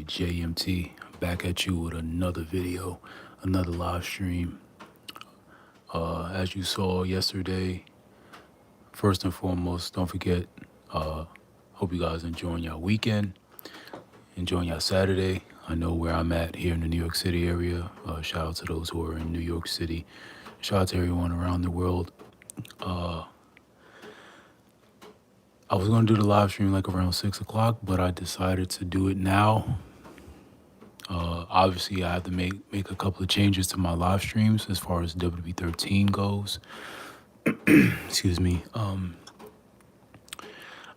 JMT back at you with another video, another live stream. As you saw yesterday, first and foremost, don't forget, hope you guys enjoying your weekend, enjoying your Saturday. I know where I'm at here in the New York City area. Shout out to those who are in New York City. Shout out to everyone around the world. I was going to do the live stream like around 6 o'clock, but I decided to do it now. Obviously, I have to make a couple of changes to my live streams as far as WWE 13 goes. Excuse me.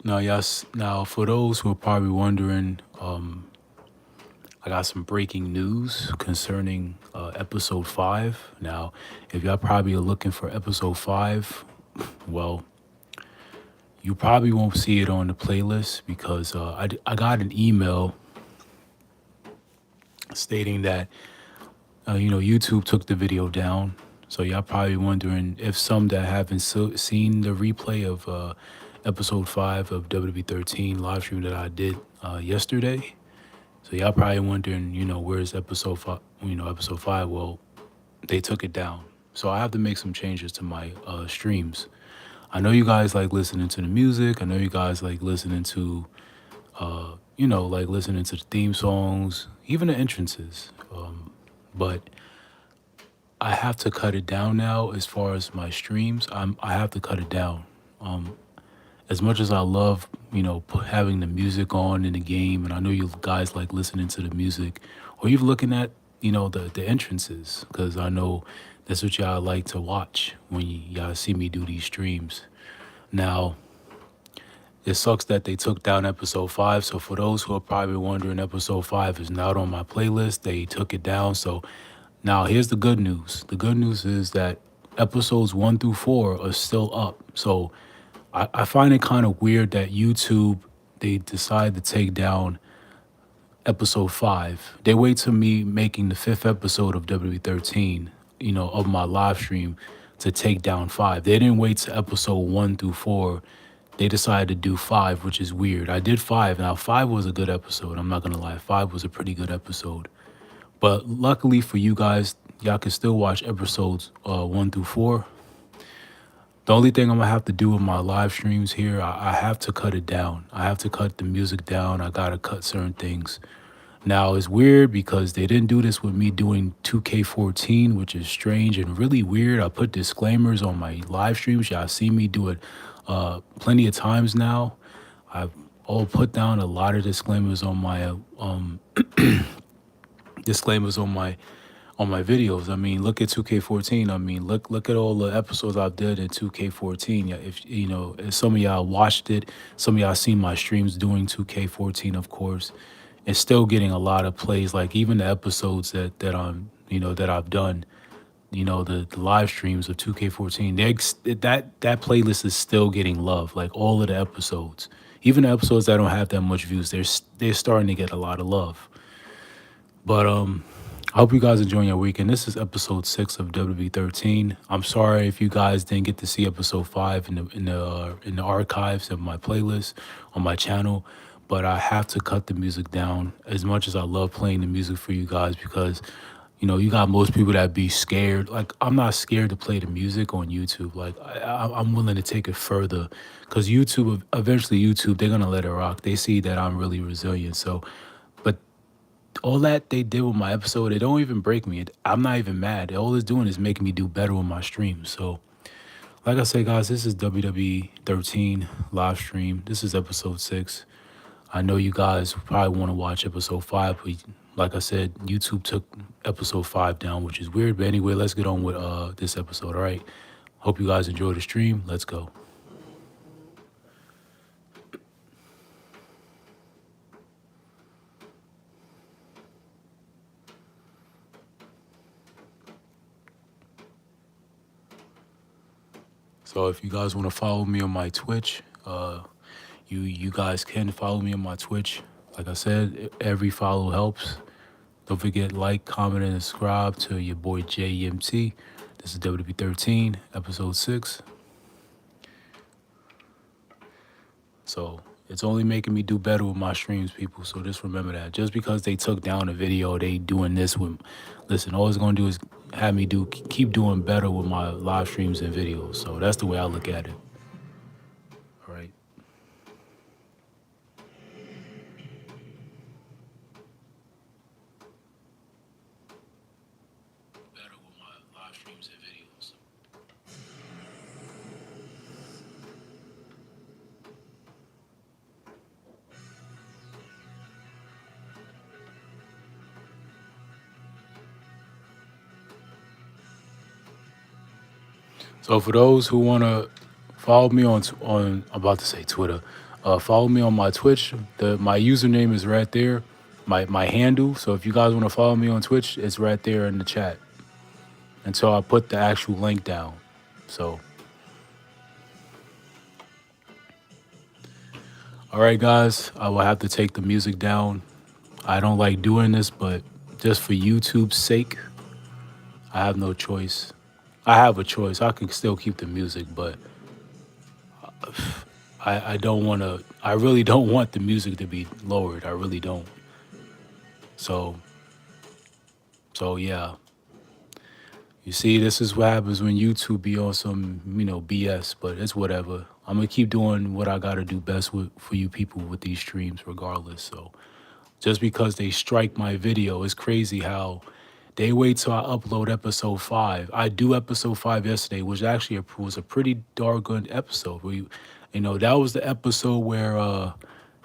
Now, yes. Now, for those who are probably wondering, I got some breaking news concerning episode 5. Now, if y'all probably are looking for episode 5, well, you probably won't see it on the playlist because I got an email stating that YouTube took the video down. So y'all probably wondering if some that haven't seen the replay of episode 5 of WWE 13 live stream that I did yesterday. So y'all probably wondering, where's episode 5? Episode 5. Well, they took it down. So I have to make some changes to my streams. I know you guys like listening to the music. I know you guys like listening to, listening to the theme songs, even the entrances. But I have to cut it down now as far as my streams. I have to cut it down. As much as I love, having the music on in the game, and I know you guys like listening to the music, or even looking at, the entrances, because I know that's what y'all like to watch when y'all see me do these streams. Now, it sucks that they took down episode 5. So for those who are probably wondering, episode 5 is not on my playlist. They took it down. So now here's the good news. The good news is that episodes 1 through 4 are still up. So I find it kind of weird that YouTube, they decide to take down episode 5. They wait till me making the 5th episode of WWE 13, of my live stream to take down 5. They didn't wait to episode 1 through 4. They decided to do 5, which is weird. I did 5. Now, 5 was a good episode. I'm not going to lie. 5 was a pretty good episode. But luckily for you guys, y'all can still watch episodes 1 through 4. The only thing I'm going to have to do with my live streams here, I have to cut it down. I have to cut the music down. I got to cut certain things. Now, it's weird because they didn't do this with me doing 2K14, which is strange and really weird. I put disclaimers on my live streams. Y'all see me do it plenty of times now. I've all put down a lot of disclaimers on my videos. I mean, look at 2K14. I mean, look at all the episodes I did in 2K14. Yeah, if some of y'all watched it, some of y'all seen my streams doing 2K14, of course. It's still getting a lot of plays. Like even the episodes that I'm that I've done, the live streams of 2K14, that playlist is still getting love. Like all of the episodes, even the episodes that don't have that much views, they're starting to get a lot of love. But I hope you guys enjoying your weekend. This is episode 6 of WWE 13. I'm sorry if you guys didn't get to see episode 5 in the archives of my playlist on my channel. But I have to cut the music down as much as I love playing the music for you guys because, you got most people that be scared. Like, I'm not scared to play the music on YouTube. Like, I'm willing to take it further because eventually YouTube, they're going to let it rock. They see that I'm really resilient. So, but all that they did with my episode, it don't even break me. I'm not even mad. All it's doing is making me do better with my streams. So, like I said, guys, this is WWE 13 live stream. This is episode 6. I know you guys probably want to watch episode 5, but like I said, YouTube took episode 5 down, which is weird. But anyway, let's get on with this episode, all right? Hope you guys enjoy the stream. Let's go. So if you guys want to follow me on my Twitch, you guys can follow me on my Twitch. Like I said, every follow helps. Don't forget, like, comment, and subscribe to your boy JMT. This is WWE 13, episode 6. So It's only making me do better with my streams, people. So just remember that. Just because they took down a video, they doing this with. Listen, all it's gonna do is have me keep doing better with my live streams and videos. So that's the way I look at it. All right. Better with my live streams and videos. So for those who wanna follow me on, I'm about to say Twitter, follow me on my Twitch. My username is right there, my handle. So if you guys want to follow me on Twitch, it's right there in the chat. Until I put the actual link down. So, all right, guys, I will have to take the music down. I don't like doing this, but just for YouTube's sake, I have no choice. I have a choice. I can still keep the music, but I don't want to. I really don't want the music to be lowered. I really don't. So, so yeah. You see, this is what happens when YouTube be on some, BS, but it's whatever. I'm gonna keep doing what I gotta do best for you people with these streams, regardless. So just because they strike my video, it's crazy how they wait till I upload episode 5. I do episode 5 yesterday, which actually was a pretty darn good episode. That was the episode where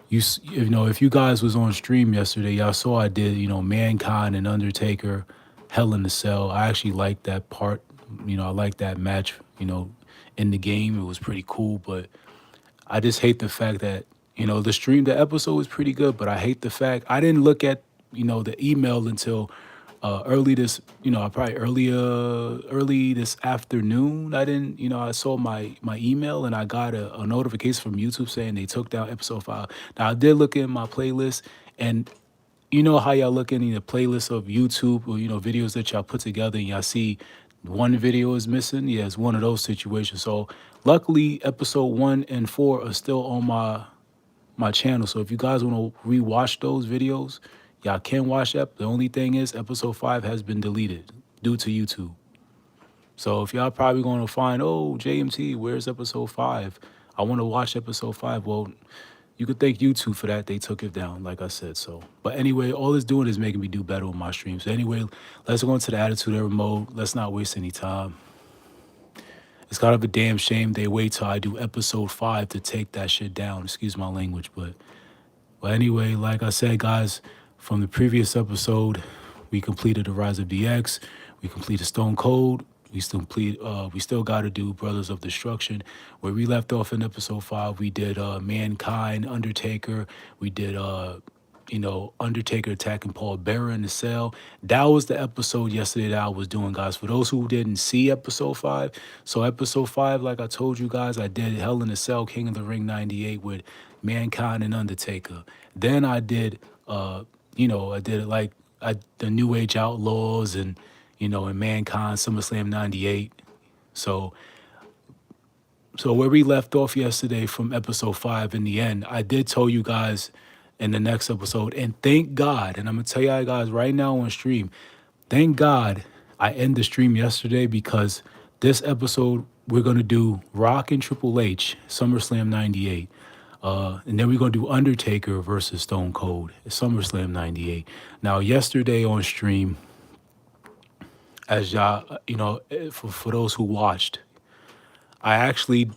if you guys was on stream yesterday, y'all saw I did, Mankind and Undertaker, Hell in the Cell. I actually liked that part. I liked that match, in the game. It was pretty cool, but I just hate the fact that, the episode was pretty good, but I hate the fact I didn't look at, the email until early this, probably early this afternoon. I didn't, I saw my email and I got a notification from YouTube saying they took down episode 5. Now I did look in my playlist, and you know how y'all look in the playlist of YouTube or videos that y'all put together and y'all see one video is missing. Yeah, it's one of those situations. So luckily, episode 1 and 4 are still on my channel. So if you guys want to rewatch those videos, y'all can watch that. The only thing is episode 5 has been deleted due to YouTube. So if y'all probably going to find, oh, JMT, where's episode 5? I want to watch episode 5. Well, you could thank YouTube for that. They took it down, like I said. So, but anyway, all it's doing is making me do better with my streams. So anyway, let's go into the Attitude Era mode. Let's not waste any time. It's kind of a damn shame they wait till I do episode 5 to take that shit down. Excuse my language, but anyway, like I said, guys, from the previous episode, we completed the Rise of DX. We completed Stone Cold. We still got to do Brothers of Destruction. Where we left off in episode 5, we did Mankind, Undertaker. We did Undertaker attacking Paul Bearer in the cell. That was the episode yesterday that I was doing, guys. For those who didn't see episode 5, so episode 5, like I told you guys, I did Hell in a Cell, King of the Ring '98 with Mankind and Undertaker. Then I did, I did it like the New Age Outlaws and, and Mankind, SummerSlam '98. So where we left off yesterday from episode 5, in the end, I did tell you guys in the next episode, and thank God, and I'm gonna tell you guys right now on stream, thank God I ended the stream yesterday, because this episode we're gonna do Rock and Triple H, SummerSlam '98. And then we're going to do Undertaker versus Stone Cold at SummerSlam '98. Now, yesterday on stream, as y'all, for those who watched, I actually,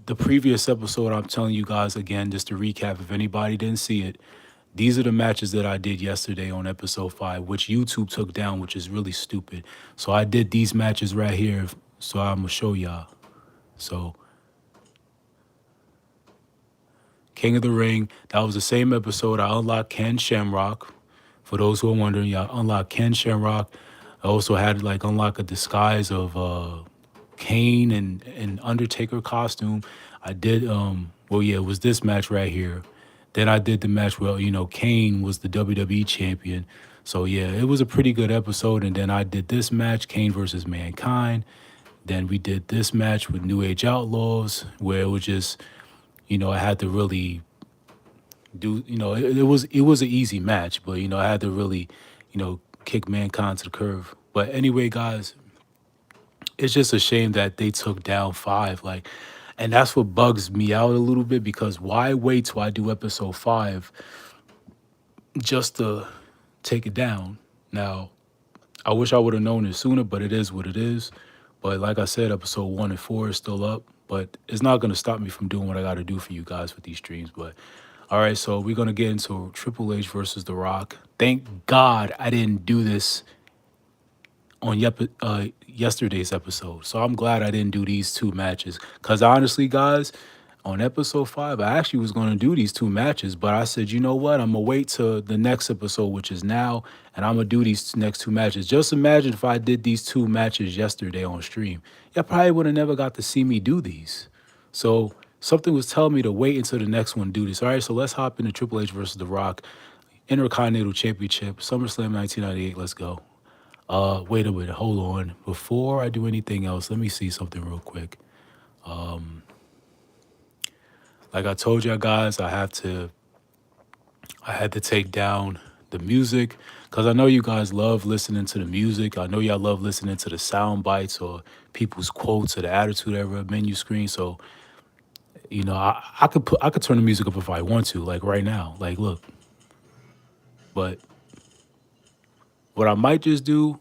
the previous episode, I'm telling you guys again, just to recap, if anybody didn't see it, these are the matches that I did yesterday on episode 5, which YouTube took down, which is really stupid. So I did these matches right here. So I'm going to show y'all. So King of the Ring, that was the same episode. I unlocked Ken Shamrock. For those who are wondering, I unlocked Ken Shamrock. I also had unlock a disguise of Kane and Undertaker costume. I did it was this match right here. Then I did the match where Kane was the WWE champion. So yeah, it was a pretty good episode. And then I did this match, Kane versus Mankind. Then we did this match with New Age Outlaws, where it was just, I had to really do it was an easy match, but I had to really, kick mankind to the curve. But anyway, guys, it's just a shame that they took down five. Like, and that's what bugs me out a little bit because why wait till I do episode five just to take it down? Now, I wish I would have known it sooner, but it is what it is. But like I said, episode 1 and 4 is still up, but it's not gonna stop me from doing what I gotta do for you guys with these streams. But all right, so we're gonna get into Triple H versus The Rock. Thank God I didn't do this on yesterday's episode. So I'm glad I didn't do these two matches. Cause honestly, guys, on episode 5, I actually was gonna do these two matches, but I said, you know what? I'm gonna wait till the next episode, which is now, and I'm gonna do these next two matches. Just imagine if I did these two matches yesterday on stream. Y'all probably would have never got to see me do these. So something was telling me to wait until the next one to do this. All right, so let's hop into Triple H versus The Rock. Intercontinental Championship, SummerSlam 1998. Let's go. Wait a minute, hold on. Before I do anything else, let me see something real quick. Like I told y'all guys, I had to take down the music because I know you guys love listening to the music. I know y'all love listening to the sound bites or people's quotes or the Attitude Era menu screen. So I could turn the music up if I want to, like right now. Like look, but what I might just do,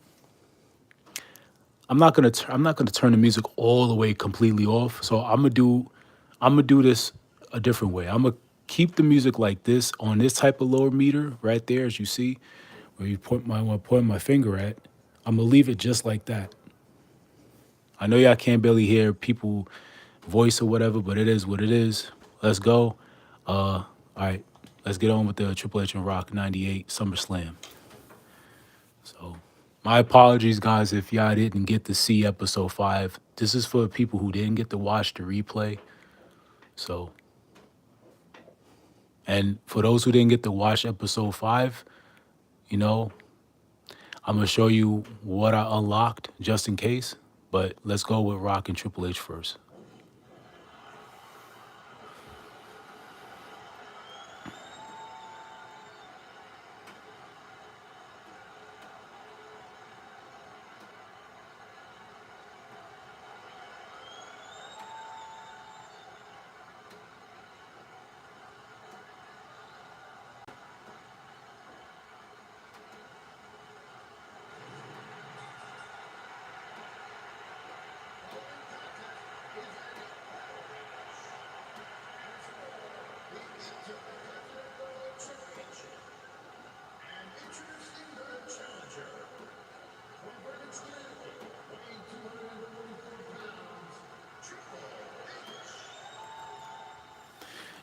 I'm not gonna turn the music all the way completely off. So I'm gonna do this a different way. I'm gonna keep the music like this on this type of lower meter right there, as you see, where you point my finger at. I'm gonna leave it just like that. I know y'all can't barely hear people voice or whatever, but it is what it is. Let's go. All right, let's get on with the Triple H and Rock '98 SummerSlam. So, my apologies, guys, if y'all didn't get to see episode 5. This is for people who didn't get to watch the replay. So, and for those who didn't get to watch episode 5, you know, I'm going to show you what I unlocked just in case. But let's go with Rock and Triple H first.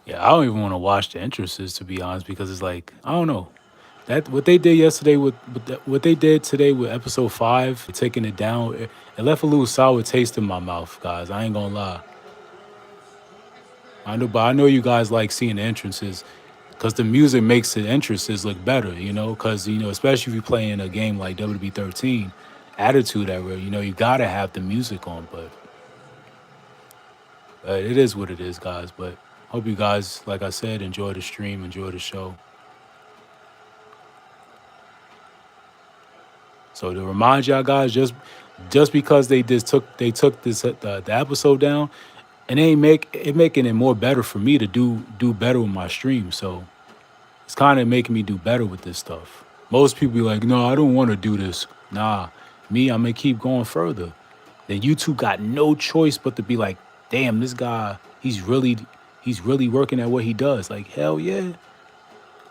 Yeah, I don't even want to watch the entrances, to be honest, because it's like, I don't know. That what they did yesterday what they did today with episode 5, taking it down, it left a little sour taste in my mouth, guys. I ain't gonna lie. But I know you guys like seeing the entrances because the music makes the entrances look better, because especially if you're playing a game like WWE 13, Attitude Era, you gotta have the music on, but it is what it is, guys. But hope you guys, like I said, enjoy the stream, enjoy the show. So to remind y'all guys, just because they took this the episode down, and they making it more better for me to do better with my stream. So it's kind of making me do better with this stuff. Most people be like, no, I don't want to do this. Nah, me, I'm gonna keep going further. Then YouTube got no choice but to be like, damn, this guy, he's really working at what he does. Like, hell yeah,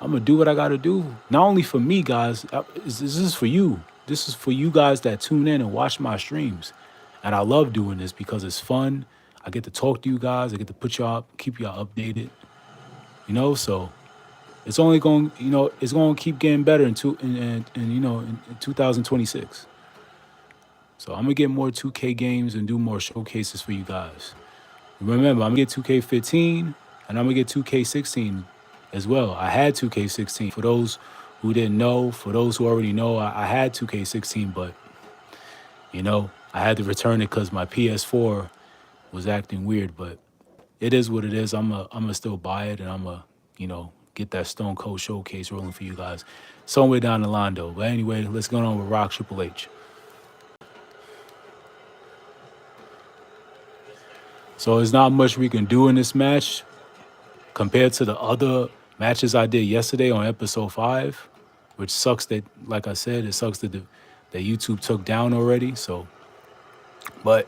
I'm gonna do what I gotta do. Not only for me, guys. This is for you. This is for you guys that tune in and watch my streams. And I love doing this because it's fun. I get to talk to you guys. I get to put y'all up, keep y'all updated. So it's only going, it's going to keep getting better in 2026. So I'm gonna get more 2K games and do more showcases for you guys. Remember, I'm gonna get 2K15 and I'm gonna get 2K16 as well. I had 2K16. For those who didn't know, for those who already know, I had 2K16, but I had to return it because my PS4 was acting weird. But it is what it is. I'm gonna still buy it, and I'm gonna get that Stone Cold showcase rolling for you guys somewhere down the line, though. But anyway, let's go on with Rock Triple H. So there's not much we can do in this match compared to the other matches I did yesterday on episode 5, which sucks that, like I said, it sucks that that YouTube took down already. So, but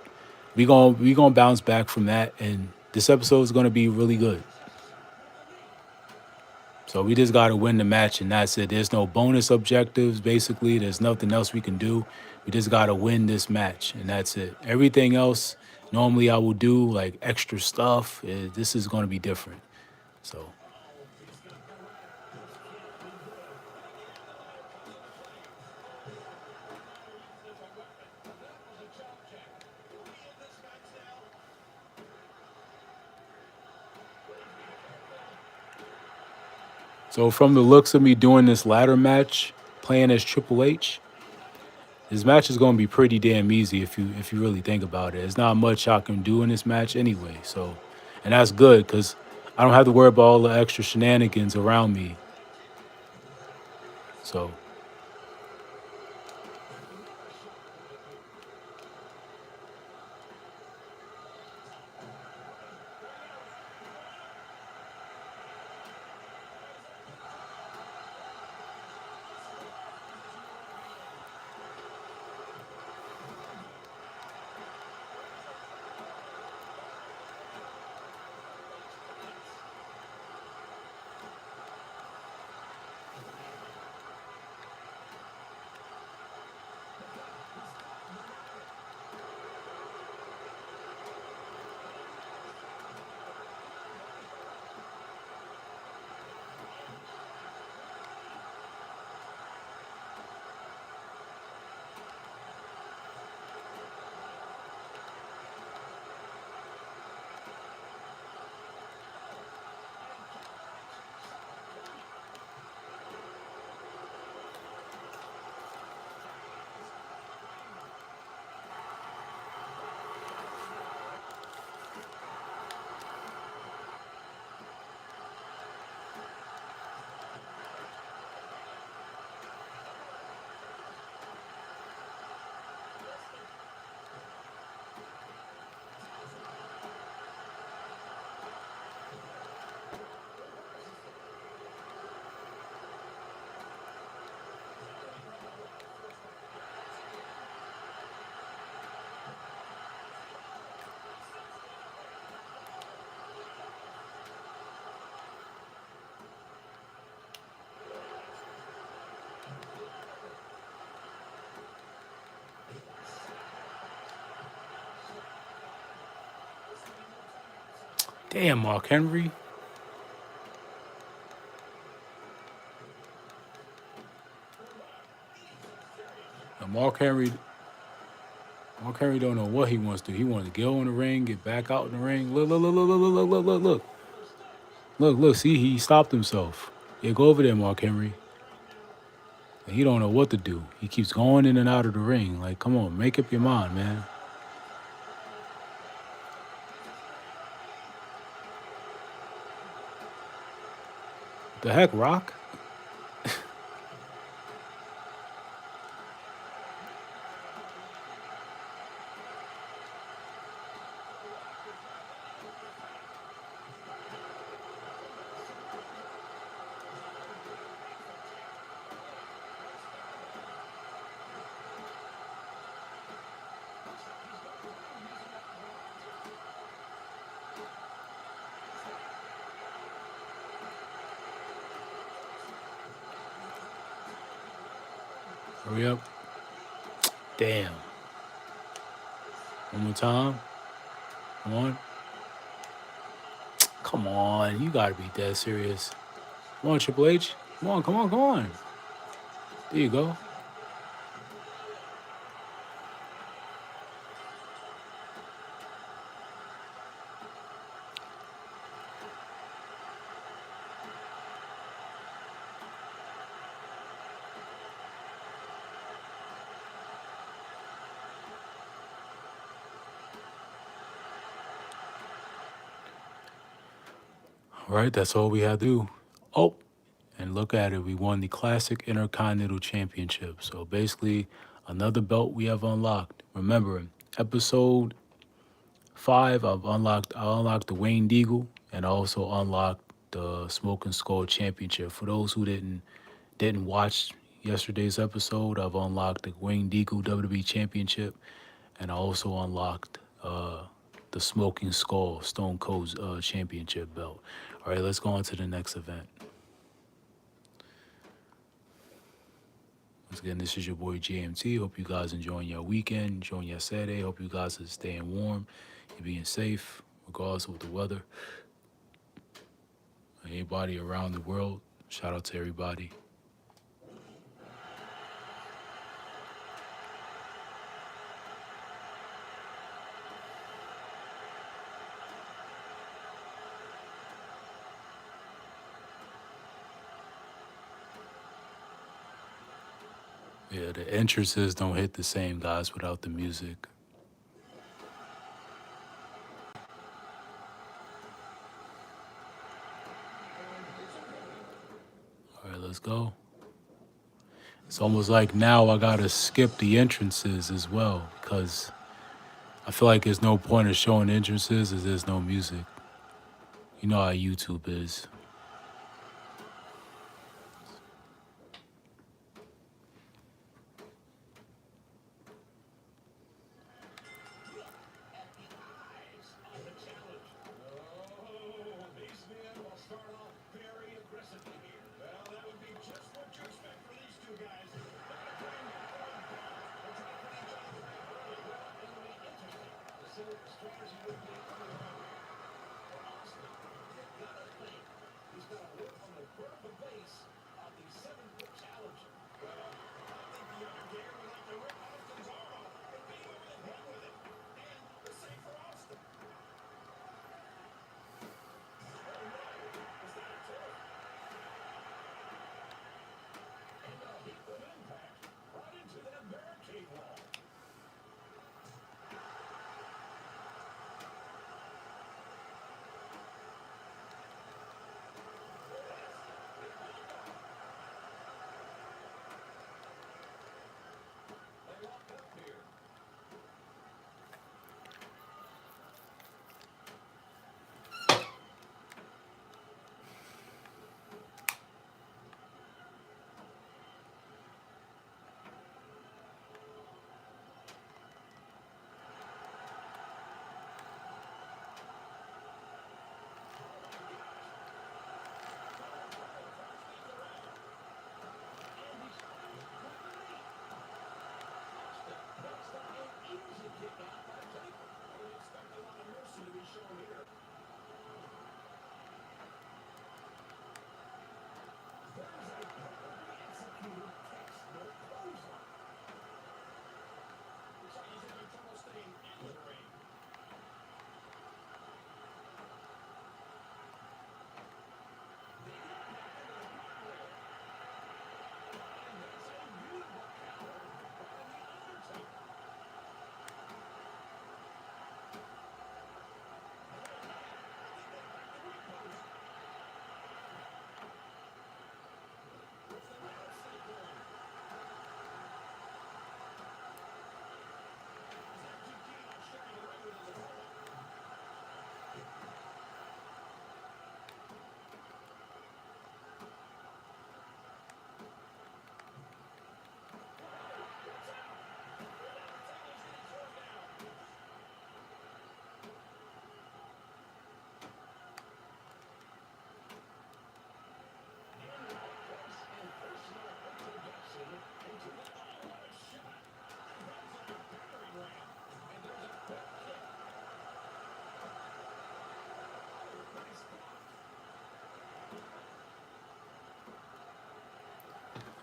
we gonna bounce back from that, and this episode is gonna be really good. So we just gotta win the match, and that's it. There's no bonus objectives. Basically, there's nothing else we can do. We just gotta win this match, and that's it. Everything else, normally I will do like extra stuff. This is gonna be different. So. So from the looks of me doing this ladder match, playing as Triple H, this match is going to be pretty damn easy if you really think about it. There's not much I can do in this match anyway. So, and that's good because I don't have to worry about all the extra shenanigans around me. So, damn, Mark Henry. And Mark Henry don't know what he wants to do. He wants to go in the ring, get back out in the ring. Look, look, look, look, look, look, look, look, look. Look, look, see, he stopped himself. Yeah, go over there, Mark Henry. And he don't know what to do. He keeps going in and out of the ring. Like, come on, make up your mind, man. The heck, Rock? Hurry up. Damn. One more time. Come on. Come on. You gotta be dead serious. Come on, Triple H. Come on, come on, come on. There you go. All right, that's all we had to do. Oh, and look at it. We won the Classic Intercontinental Championship. So basically, another belt we have unlocked. Remember, episode 5, I unlocked the Wayne Deagle and I also unlocked the Smoking Skull Championship. For those who didn't watch yesterday's episode, I've unlocked the Wayne Deagle WWE Championship, and I also unlocked the Smoking Skull Stone Cold Championship belt. All right, let's go on to the next event. Once again, this is your boy GMT. Hope you guys enjoying your weekend, enjoying your Saturday. Hope you guys are staying warm, you're being safe, regardless of the weather. Anybody around the world, shout out to everybody. Yeah, the entrances don't hit the same, guys, without the music. All right, let's go. It's almost like now I gotta skip the entrances as well because I feel like there's no point of showing entrances if there's no music. You know how YouTube is.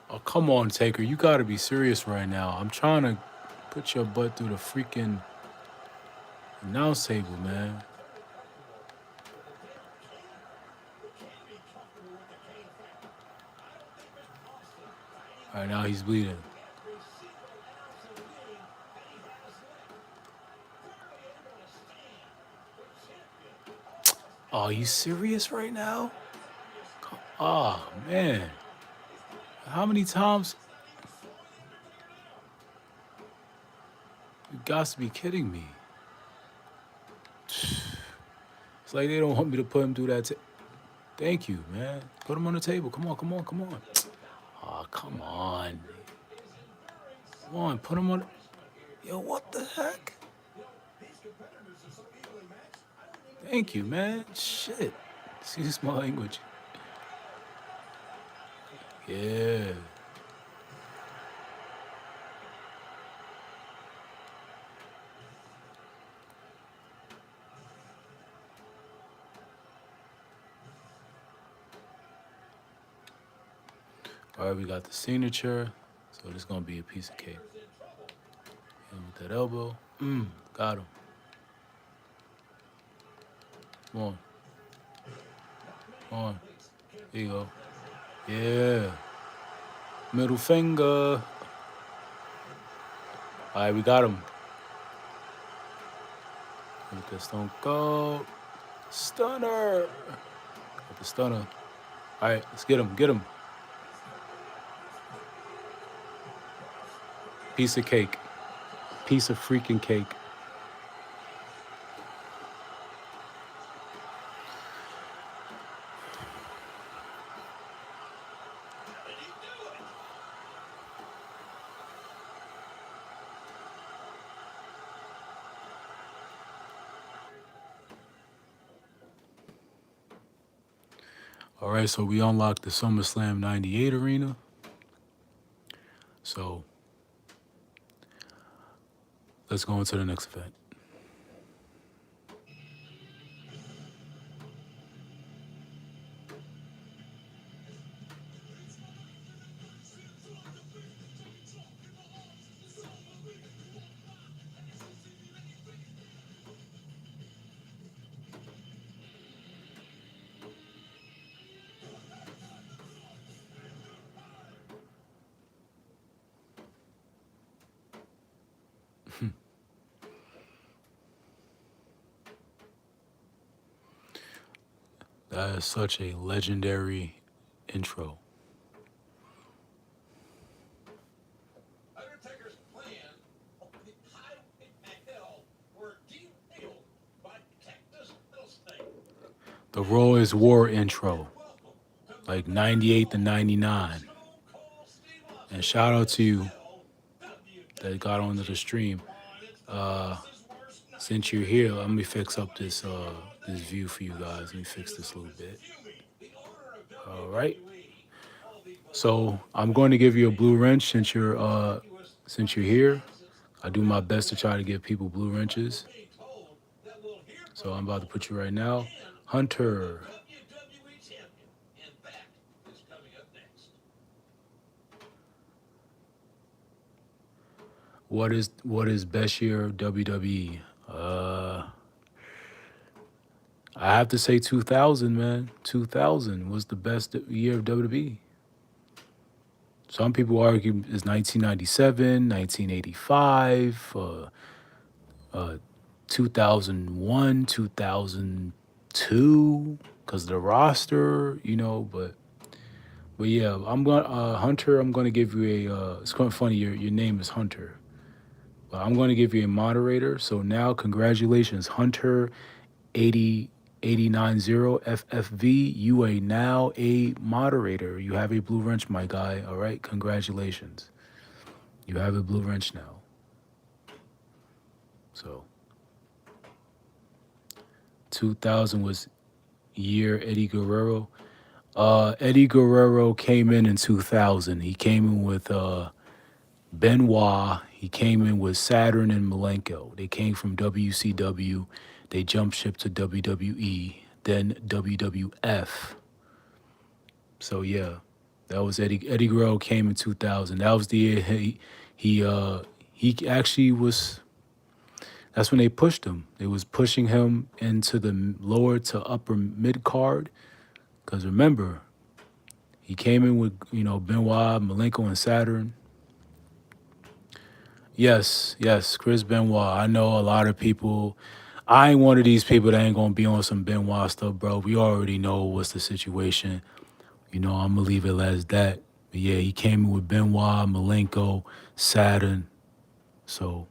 Oh, come on, Taker. You gotta be serious right now. I'm trying to put your butt through the freaking announce table, man. All right, now he's bleeding. Oh, are you serious right now? Oh man, how many times? You got to be kidding me. It's like they don't want me to put him through that. Thank you, man. Put him on the table. Come on, come on, come on. Oh, come on. Come on, put him on. Yo, what the heck? Thank you, man. Shit. Excuse my language. Yeah. All right, we got the signature. So this is going to be a piece of cake. And with that elbow. Got him. Come on. Come on. There you go. Yeah. Middle finger. All right, we got him. Let the stone go. Stunner. Got the stunner. All right, let's get him. Get him. Piece of cake. Piece of freaking cake. All right, so we unlocked the SummerSlam 98 arena. So let's go into the next event. That is such a legendary intro. The Royals War intro, like 98 to 99. And shout out to you that got onto the stream. Since you're here, let me fix up this view for you guys. Let me fix this a little bit. All right. So I'm going to give you a blue wrench since you're here. I do my best to try to give people blue wrenches. So I'm about to put you right now. Hunter. What is best year of WWE? I have to say 2000, man. 2000 was the best year of WWE. Some people argue it's 1997, 1985, 2001, 2002, because of the roster, but yeah, I'm going Hunter. I'm going to give you a. It's kind of funny. Your name is Hunter, but I'm going to give you a moderator. So now, congratulations, Hunter, 80890 FFV. You are now a moderator. You have a blue wrench, my guy. All right, congratulations. You have a blue wrench now. So 2000 was year Eddie Guerrero. Eddie Guerrero came in 2000. He came in with Benoit. He came in with Saturn and Malenko. They came from WCW. They jumped ship to WWE, then WWF. So yeah, that was Eddie. Eddie Guerrero came in 2000. That was the year he actually was. That's when they pushed him. They was pushing him into the lower to upper mid card. Because remember, he came in with, Benoit, Malenko, and Saturn. Yes, Chris Benoit. I know a lot of people. I ain't one of these people that ain't going to be on some Benoit stuff, bro. We already know what's the situation. I'm gonna leave it as that. But yeah, he came in with Benoit, Malenko, Saturn. So,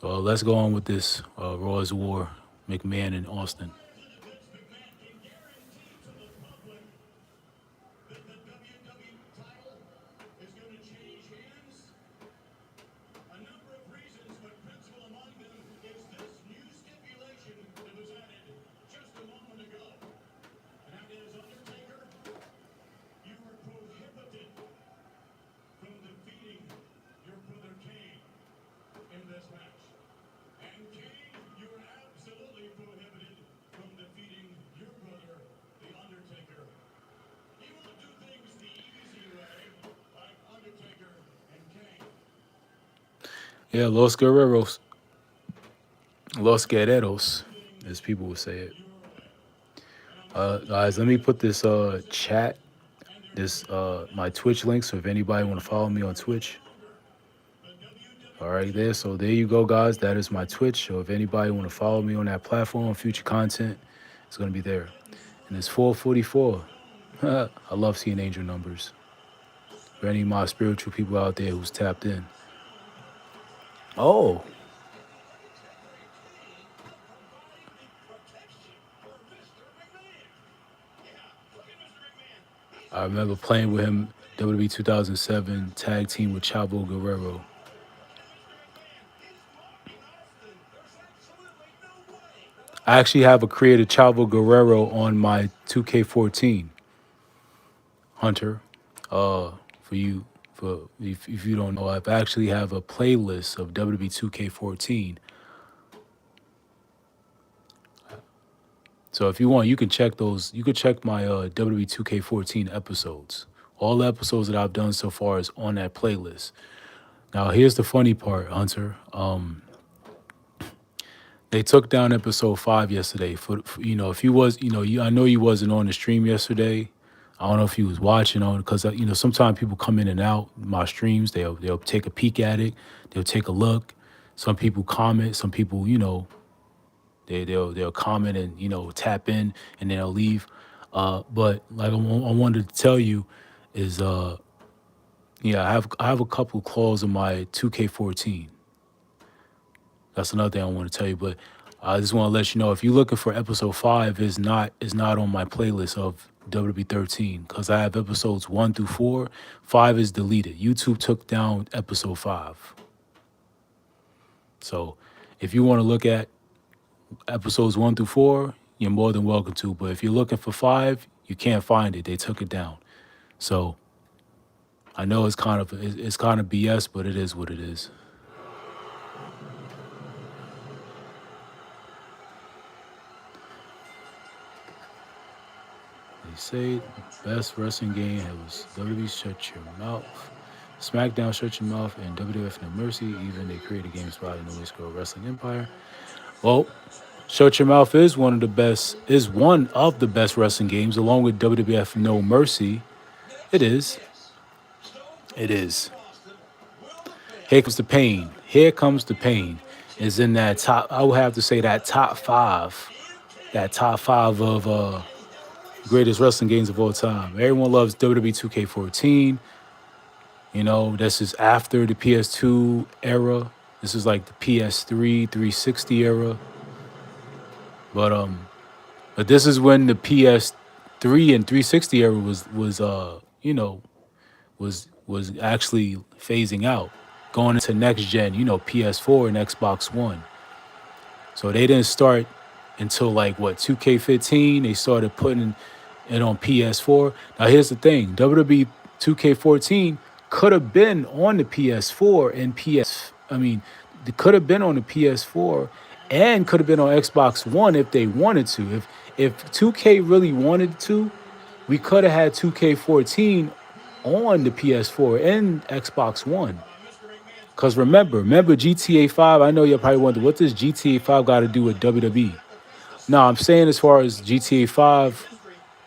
let's go on with this Raw's War, McMahon and Austin. Yeah, Los Guerreros, Los Guerreros, as people would say it. Guys, let me put this chat, this my Twitch link. So if anybody want to follow me on Twitch, all right, there. So there you go, guys. That is my Twitch. So if anybody want to follow me on that platform, future content, it's gonna be there. And it's 444. I love seeing angel numbers. For any of my spiritual people out there who's tapped in. Oh, I remember playing with him WWE 2007 tag team with Chavo Guerrero. I actually have a created Chavo Guerrero on my 2K14 Hunter. For you, for if you don't know, I actually have a playlist of WWE 2K14. So if you want, you can check those. You can check my WWE 2K14 episodes. All the episodes that I've done so far is on that playlist. Now, here's the funny part, Hunter. They took down episode 5 yesterday. For if you was, I know you wasn't on the stream yesterday. I don't know if you was watching on because sometimes people come in and out my streams. They'll take a peek at it. They'll take a look. Some people comment. Some people, they'll comment and tap in and then they'll leave. But like I wanted to tell you is yeah, I have a couple claws in my 2K14. That's another thing I want to tell you. But I just want to let you know if you're looking for episode 5, is not on my playlist of WWE 13 because I have episodes 1 through 4. 5 is deleted. YouTube took down episode 5. So if you want to look at episodes 1 through 4, you're more than welcome to. But if you're looking for 5, you can't find it. They took it down. So I know it's kind of BS, but it is what it is. They say best wrestling game was WWE Shut Your Mouth, SmackDown Shut Your Mouth, and WWF No Mercy. Even they created games by the Noise Girl Wrestling Empire. Well, Shut Your Mouth is one of the best wrestling games, along with WWF No Mercy. It is. It is. Here comes the pain. Here comes the pain. Is in that top. I would have to say that top five. That top five of greatest wrestling games of all time. Everyone loves WWE 2K14. This is after the PS2 era. This is like the PS3 360 era. But this is when the PS3 and 360 era was actually phasing out, going into next gen. PS4 and Xbox One. So they didn't start until like 2K15. They started putting it on PS4. Now here's the thing: WWE 2K14 could have been on the PS4 and it could have been on the PS4 and could have been on Xbox One if they wanted to. If 2K really wanted to, we could have had 2K14 on the PS4 and Xbox One. Because remember GTA 5, I know you're probably wondering, what does GTA 5 got to do with WWE? No, I'm saying as far as GTA 5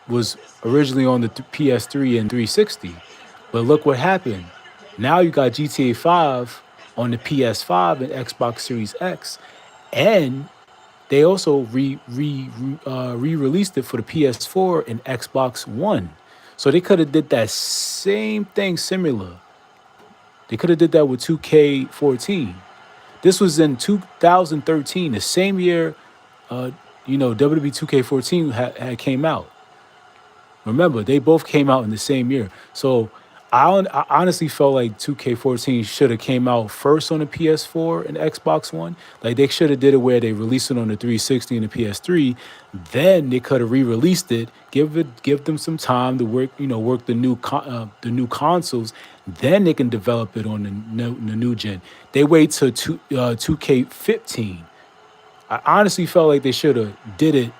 was originally on the PS3 and 360. But look what happened. Now you got GTA 5 on the PS5 and Xbox Series X. And They also re-released it for the PS4 and Xbox One. So they could have did that same thing similar. They could have did that with 2K14. This was in 2013, the same year, uh, WWE 2K14 had came out. Remember, they both came out in the same year. So I honestly felt like 2K14 should have came out first on the PS4 and Xbox One. Like they should have did it where they released it on the 360 and the PS3. Then they could have re-released it, give them some time to work, work the new consoles. Then they can develop it on the new gen. They wait till 2K15. I honestly felt like they should have did it.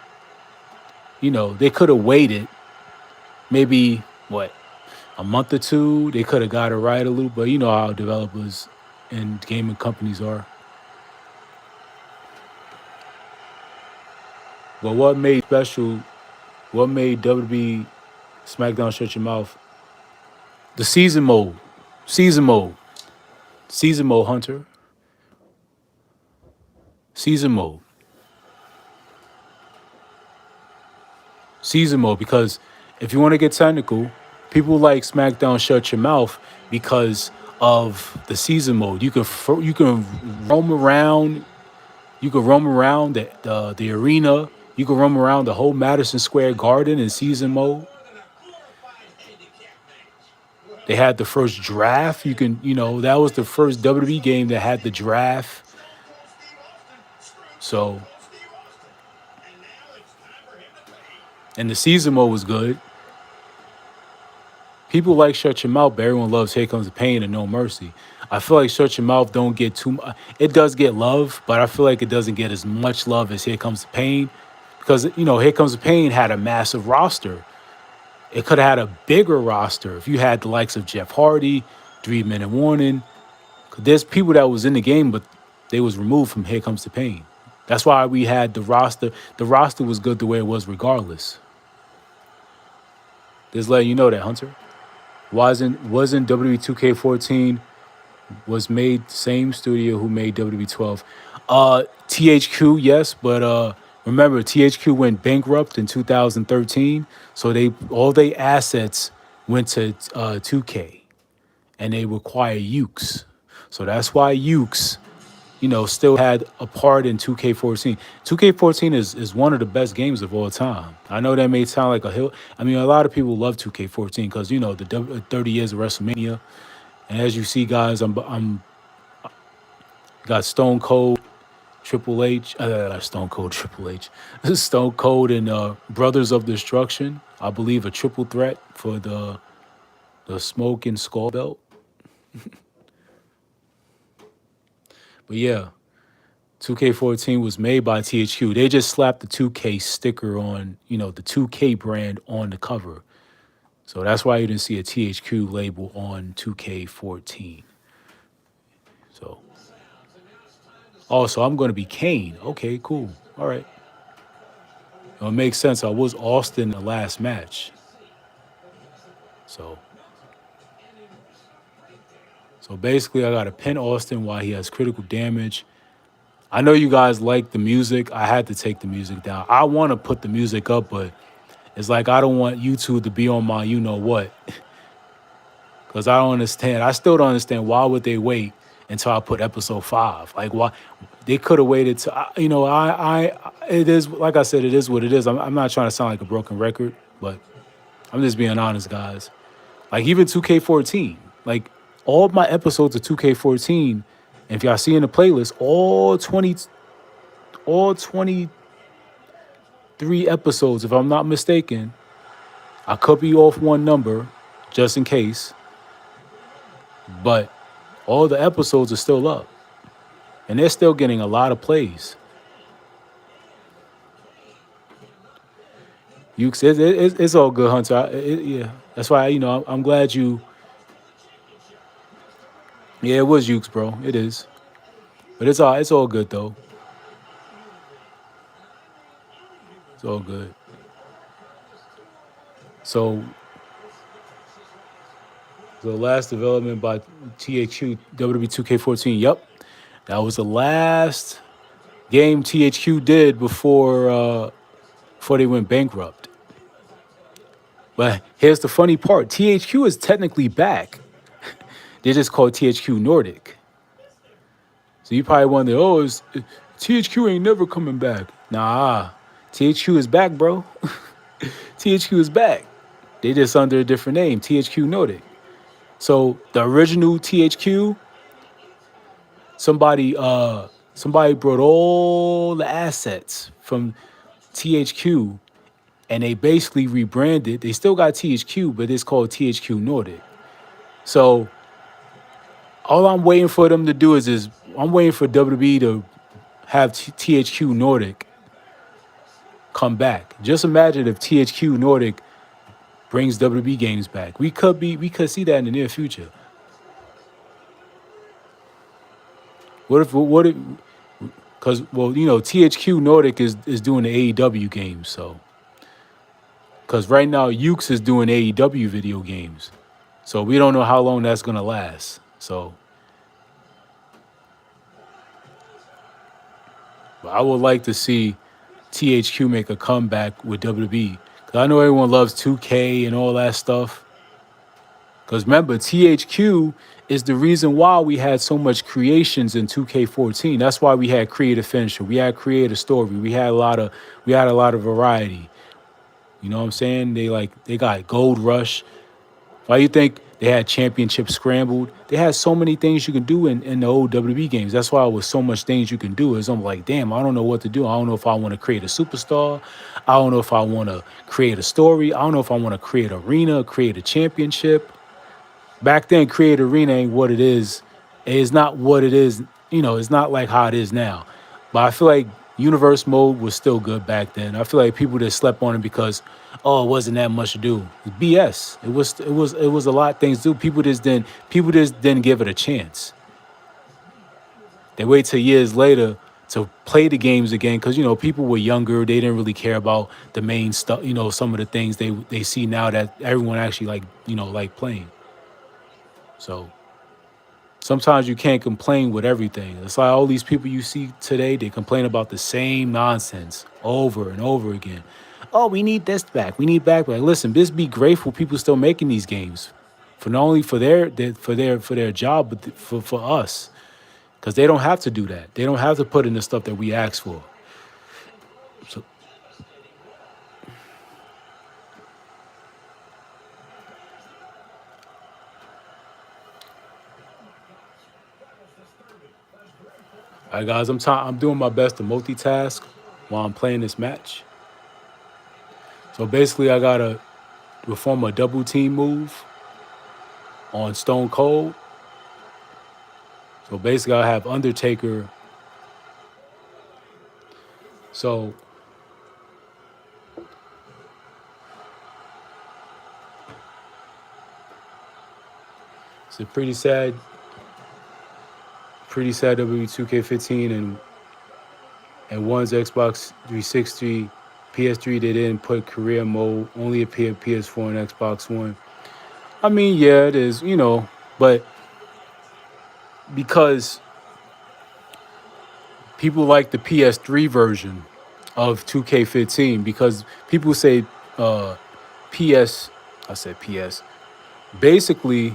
They could have waited maybe what a month or two. They could have got it right a little, but you know how developers and gaming companies are. But what made special? What made WWE SmackDown Shut Your Mouth? The season mode, season mode. Hunter, season mode, season mode. Because if you want to get technical, people like SmackDown Shut Your Mouth because of the season mode. You can roam around. You could roam around the arena. You could roam around the whole Madison Square Garden in season mode. They had the first draft. That was the first WWE game that had the draft. So, and the season mode was good. People like Shut Your Mouth, but everyone loves Here Comes the Pain and No Mercy. I feel like Shut Your Mouth don't get too much. It does get love, but I feel like it doesn't get as much love as Here Comes the Pain. Because, Here Comes the Pain had a massive roster. It could have had a bigger roster if you had the likes of Jeff Hardy, 3 Minute Warning. There's people that was in the game, but they was removed from Here Comes the Pain. That's why we had the roster. The roster was good the way it was regardless. Just letting you know that, Hunter. Wasn't WWE 2K14 was made same studio who made WWE 12. THQ, yes, but remember THQ went bankrupt in 2013, so all they assets went to 2K, and they require Ukes. So that's why Ukes, still had a part in 2K14. 2K14 is one of the best games of all time. I know that may sound like a hill. I mean, a lot of people love 2K14 because the 30 years of WrestleMania, and as you see, guys, I'm got Stone Cold, Triple H, Stone Cold, Triple H, Stone Cold, and Brothers of Destruction. I believe a triple threat for the Smoke and Skull belt. But yeah, 2K14 was made by THQ. They just slapped the 2K sticker on, the 2K brand on the cover. So that's why you didn't see a THQ label on 2K14. So, also, I'm going to be Kane. Okay, cool. All right. It makes sense. I was Austin the last match. So, basically, I got to pin Austin while he has critical damage. I know you guys like the music. I had to take the music down. I want to put the music up, but it's like I don't want YouTube to be on my what. Because I don't understand. I still don't understand why would they wait until I put episode 5. Like why they could have waited to it is like I said, it is what it is. I'm not trying to sound like a broken record, but I'm just being honest, guys. Like even 2K14, like all of my episodes of 2K14, if y'all see in the playlist, all 23 episodes, if I'm not mistaken. I could be off one number, just in case. But all the episodes are still up. And they're still getting a lot of plays. It's all good, Hunter. Yeah, that's why, I'm glad you... Yeah, it was Ukes, bro. It is. But it's all good, though. It's all good. So, the last development by THQ, WWE 2K14. Yep. That was the last game THQ did before they went bankrupt. But here's the funny part: THQ is technically back. They just call it THQ Nordic. So you probably wonder, oh, THQ ain't never coming back. Nah, THQ is back, bro. THQ is back. They just under a different name, THQ Nordic. So the original THQ, somebody brought all the assets from THQ and they basically rebranded. They still got THQ, but it's called THQ Nordic. So all I'm waiting for them to do is I'm waiting for WWE to have THQ Nordic come back. Just imagine if THQ Nordic brings WWE games back. We could see that in the near future. What if because well, THQ Nordic is doing the AEW games, so because right now Ukes is doing AEW video games. So we don't know how long that's gonna last. So but I would like to see THQ make a comeback with WWE. Cause I know everyone loves 2K and all that stuff. Cause remember, THQ is the reason why we had so much creations in 2K14. That's why we had creative finisher. We had creative story. We had a lot of variety. You know what I'm saying? They got Gold Rush. Why you think they had Championship Scrambled? They had so many things you can do in the old WWE games. That's why it was so much things you can do. Is I'm like, damn, I don't know what to do. I don't know if I want to create a superstar. I don't know if I want to create a story. I don't know if I want to create arena, create a championship. Back then, create arena ain't what it is. It's not what it is. It's not like how it is now. But I feel like universe mode was still good back then. I feel like people just slept on it because, oh, it wasn't that much to do. It's BS. It was a lot of things to do. People just didn't give it a chance. They wait till years later to play the games again because people were younger. They didn't really care about the main stuff. Some of the things they see now that everyone actually like playing. So sometimes you can't complain with everything. It's like all these people you see today, they complain about the same nonsense over and over again. Oh, we need this back. We need back. Listen, just be grateful people still making these games, for not only for their job, but for us, because they don't have to do that. They don't have to put in the stuff that we ask for. So all right, guys, I'm doing my best to multitask while I'm playing this match. So basically, I gotta perform a double team move on Stone Cold. So basically, I have Undertaker. So it's a pretty sad WWE 2K15 and one's Xbox 360, PS3. They didn't put career mode. Only appeared PS4 and Xbox One. I mean, yeah, it is, but because people like the PS3 version of 2K15 because people say PS. I said PS. Basically,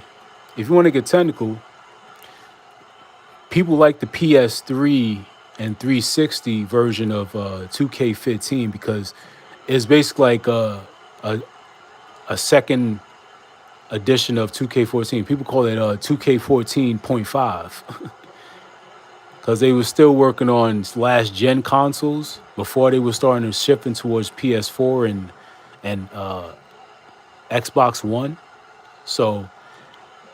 if you want to get technical, people like the PS3 and 360 version of 2K15 because it's basically like a second edition of 2K14. People call it 2K14.5 because they were still working on last gen consoles before they were starting to shifting towards PS4 and Xbox One. So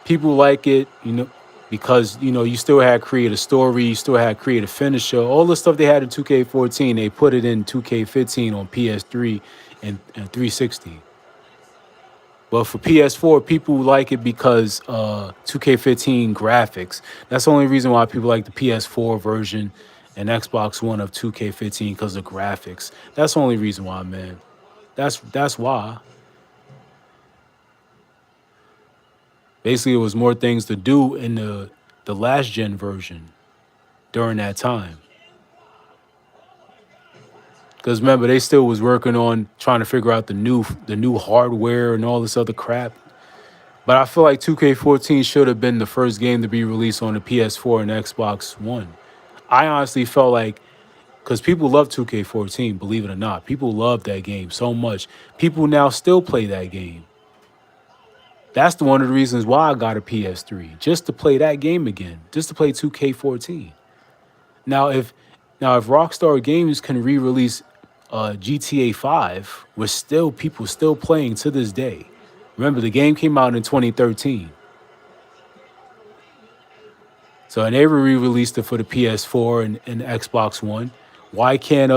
people like it, because you still had creative story, you still had creative finisher, all the stuff they had in 2K14, they put it in 2K15 on PS3 and 360. But for PS4, people like it because 2K15 graphics. That's the only reason why people like the PS4 version and Xbox One of 2K15 because of graphics. That's the only reason why, man. That's why. Basically, it was more things to do in the last gen version during that time. Because remember, they still was working on trying to figure out the new hardware and all this other crap. But I feel like 2K14 should have been the first game to be released on the PS4 and Xbox One. I honestly felt like because people love 2K14, believe it or not, people love that game so much. People now still play that game. That's one of the reasons why I got a PS3, just to play that game again, just to play 2K14. Now, if Rockstar Games can re-release GTA 5, which still people still playing to this day. Remember, the game came out in 2013, so and they re-released it for the PS4 and Xbox One. Why can't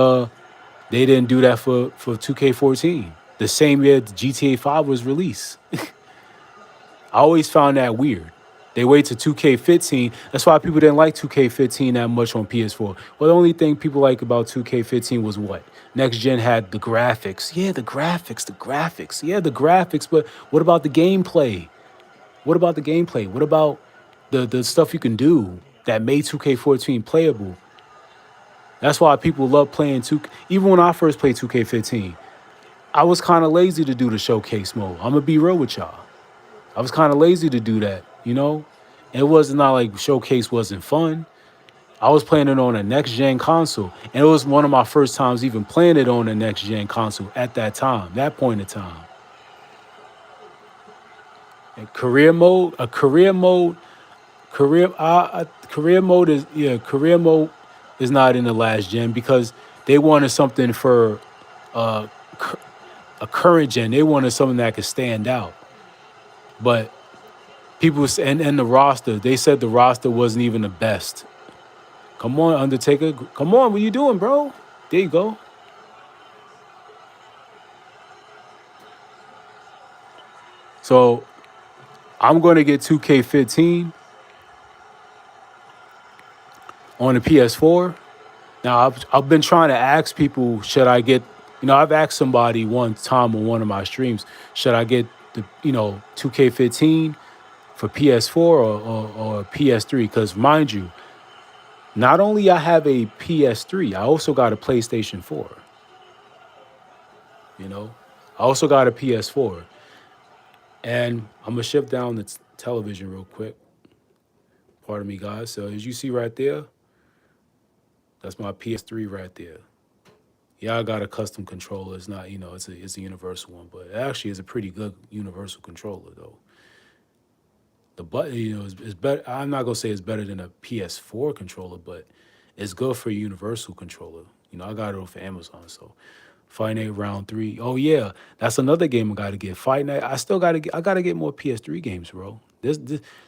they didn't do that for 2K14? The same year GTA 5 was released. I always found that weird. They wait to 2K15. That's why people didn't like 2K15 that much on PS4. Well, the only thing people like about 2K15 was what? Next gen had the graphics. Yeah, the graphics, the graphics. Yeah, the graphics. But what about the gameplay? What about the gameplay? What about the stuff you can do that made 2K14 playable? That's why people love playing 2K. Even when I first played 2K15, I was kind of lazy to do the showcase mode. I'm going to be real with y'all. I was kind of lazy to do that, you know? It wasn't not like Showcase wasn't fun. I was playing it on a next gen console, and it was one of my first times even playing it on a next gen console at that time, that point in time. And career mode is career mode is not in the last gen because they wanted something for uh, a current gen. They wanted something that could stand out, but and the roster, they said the roster wasn't even the best. Come on, Undertaker. Come on, what you doing, bro? There you go. So I'm going to get 2K15 on the PS4. Now, I've been trying to ask people, should I get, I've asked somebody one time on one of my streams, should I get the, 2K15 for PS4 or PS3? Because mind you, not only I have a PS3, I also got a PlayStation 4. You know, I also got a PS4, and I'm gonna shift down the television real quick. Pardon me, guys. So as you see right there, that's my PS3 right there. Yeah, I got a custom controller. It's not, it's a universal one, but it actually is a pretty good universal controller though. The button, is better. I'm not gonna say it's better than a PS4 controller, but it's good for a universal controller. I got it off of Amazon, so Fight Night Round 3. Oh yeah, that's another game I gotta get. Fight Night. I gotta get more PS3 games, bro. This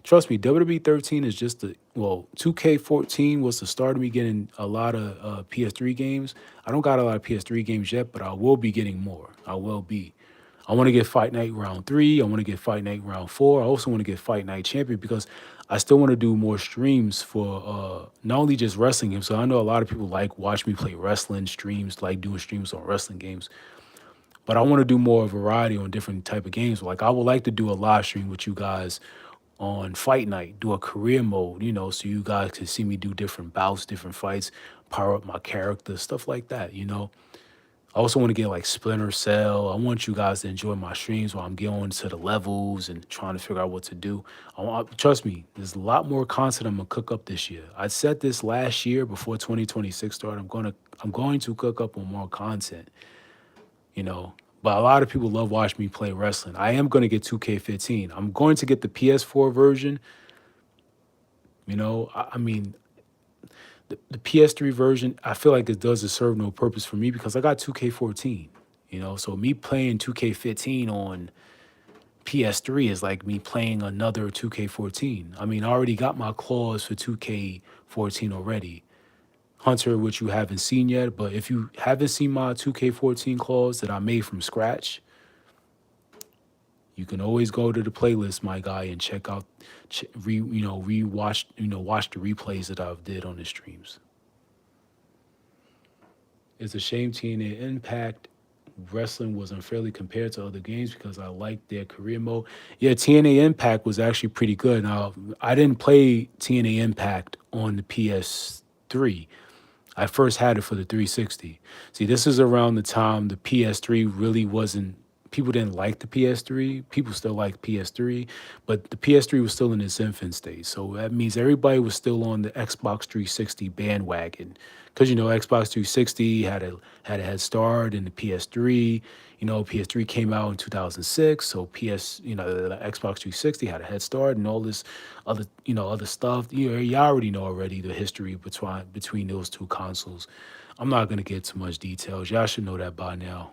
trust me, WWE 13 is just 2K14 was the start of me getting a lot of PS3 games. I don't got a lot of PS3 games yet, but I will be getting more. I will be. I want to get Fight Night Round 3. I want to get Fight Night Round 4. I also want to get Fight Night Champion because I still want to do more streams for not only just wrestling games. So I know a lot of people like watch me play wrestling streams, like doing streams on wrestling games. But I want to do more variety on different type of games. Like I would like to do a live stream with you guys on Fight Night, do a career mode, so you guys can see me do different bouts, different fights, power up my character, stuff like that. I also want to get like Splinter Cell. I want you guys to enjoy my streams while I'm going to the levels and trying to figure out what to do. Trust me, there's a lot more content I'm gonna cook up this year. I said this last year before 2026 started. I'm going to cook up on more content, you know. But a lot of people love watching me play wrestling. I am going to get 2K15. I'm going to get the PS4 version. I mean, the PS3 version, I feel like it doesn't serve no purpose for me because I got 2K14, so me playing 2K15 on PS3 is like me playing another 2K14. I mean, I already got my claws for 2K14 already. Hunter, which you haven't seen yet, but if you haven't seen my 2K14 claws that I made from scratch, you can always go to the playlist, my guy, and check out, watch the replays that I've did on the streams. It's a shame TNA Impact Wrestling was unfairly compared to other games because I liked their career mode. Yeah, TNA Impact was actually pretty good. Now, I didn't play TNA Impact on the PS3. I first had it for the 360. See, this is around the time the PS3 really wasn't. People didn't like the PS3. People still like PS3, but the PS3 was still in its infant stage. So that means everybody was still on the Xbox 360 bandwagon, because Xbox 360 had a head start in the PS3. PS3 came out in 2006, so the Xbox 360 had a head start, and all this other stuff. You already know already the history between those two consoles. I'm not gonna get too much details. Y'all should know that by now,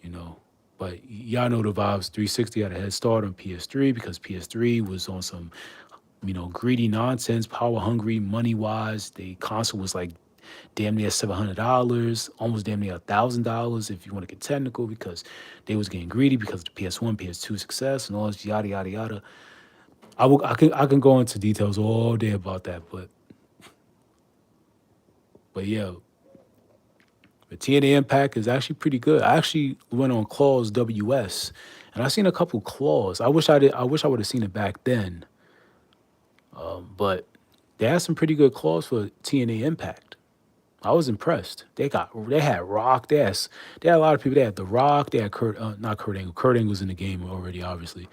you know. But y'all know the vibes. 360 had a head start on PS3 because PS3 was on some, greedy nonsense, power hungry, money wise. The console was like damn near $700, almost damn near $1,000 if you want to get technical, because they was getting greedy because of the PS1, PS2 success and all this yada yada yada. I can go into details all day about that, but yeah, the TNA Impact is actually pretty good. I actually went on Claws WS, and I seen a couple claws. I wish I did. I wish I would have seen it back then. But they had some pretty good claws for TNA Impact. I was impressed. They had Rock. They had a lot of people. They had The Rock. They had not Kurt Angle. Kurt Angle was in the game already, obviously.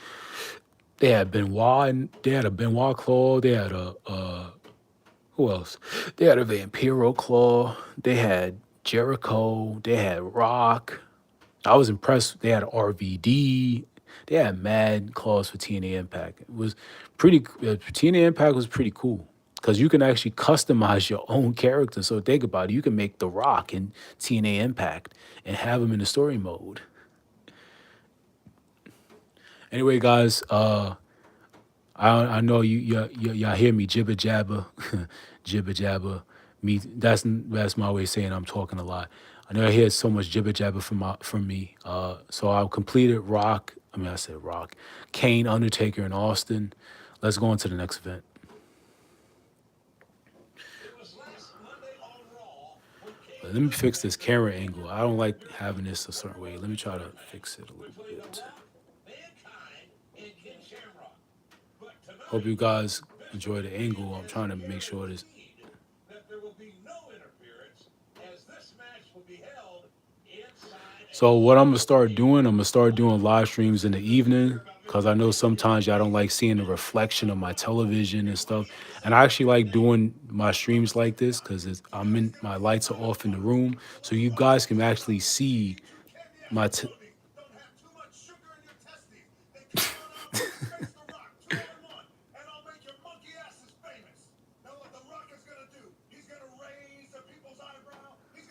They had Benoit, and they had a Benoit claw. They had a who else? They had a Vampiro claw. They had Jericho. They had Rock. I was impressed. They had RVD. They had mad claws for TNA Impact. It was TNA Impact was pretty cool because you can actually customize your own character. So think about it. You can make The Rock in TNA Impact and have him in the story mode. Anyway, guys, I know y'all hear me jibber jabber, jibber jabber. Me that's my way of saying I'm talking a lot. I know I hear so much jibber jabber from me. So I'll complete it. Rock. I mean, I said Rock. Kane, Undertaker, and Austin. Let's go on to the next event. Let me fix this camera angle. I don't like having this a certain way. Let me try to fix it a little bit. Hope you guys enjoy the angle. I'm trying to make sure this. So what I'm gonna start doing live streams in the evening because I know sometimes y'all don't like seeing the reflection of my television and stuff. And I actually like doing my streams like this because my lights are off in the room, so you guys can actually see my.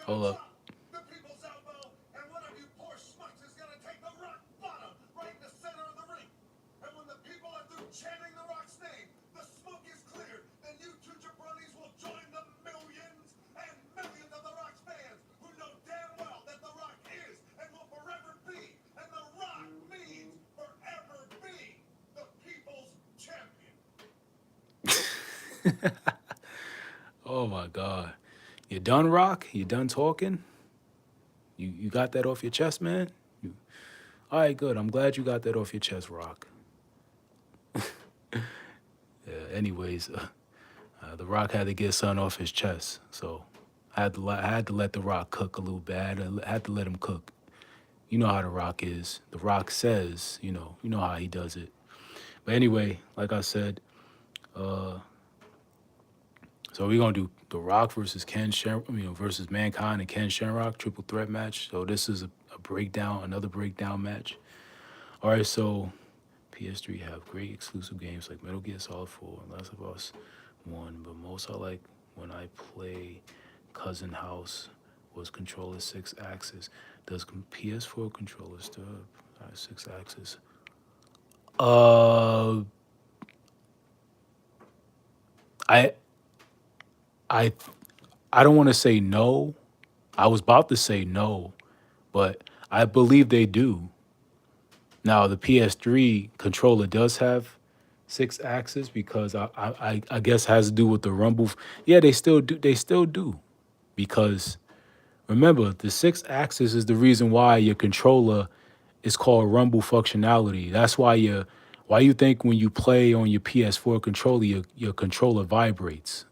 Hold up. Oh my God. You done, Rock? You done talking? You got that off your chest, man? All right, good. I'm glad you got that off your chest, Rock. Yeah, anyways, The Rock had to get something off his chest. So I had to let The Rock cook a little bit. I had to let him cook. You know how The Rock is. The Rock says, you know how he does it. But anyway, like I said, so we're gonna do The Rock versus versus Mankind and Ken Shamrock triple threat match. So this is a breakdown, another breakdown match. All right, so PS3 have great exclusive games like Metal Gear Solid 4 and Last of Us 1, but most I like when I play Cousin House was controller 6-axis. Does PS4 controller still have 6-axis? Uh, I I I don't want to say no. I was about to say no, but I believe they do. Now the PS3 controller does have 6-axis because I guess has to do with the rumble. Yeah, they still do. They still do because remember the 6-axis is the reason why your controller is called rumble functionality. That's why you think when you play on your PS4 controller your controller vibrates.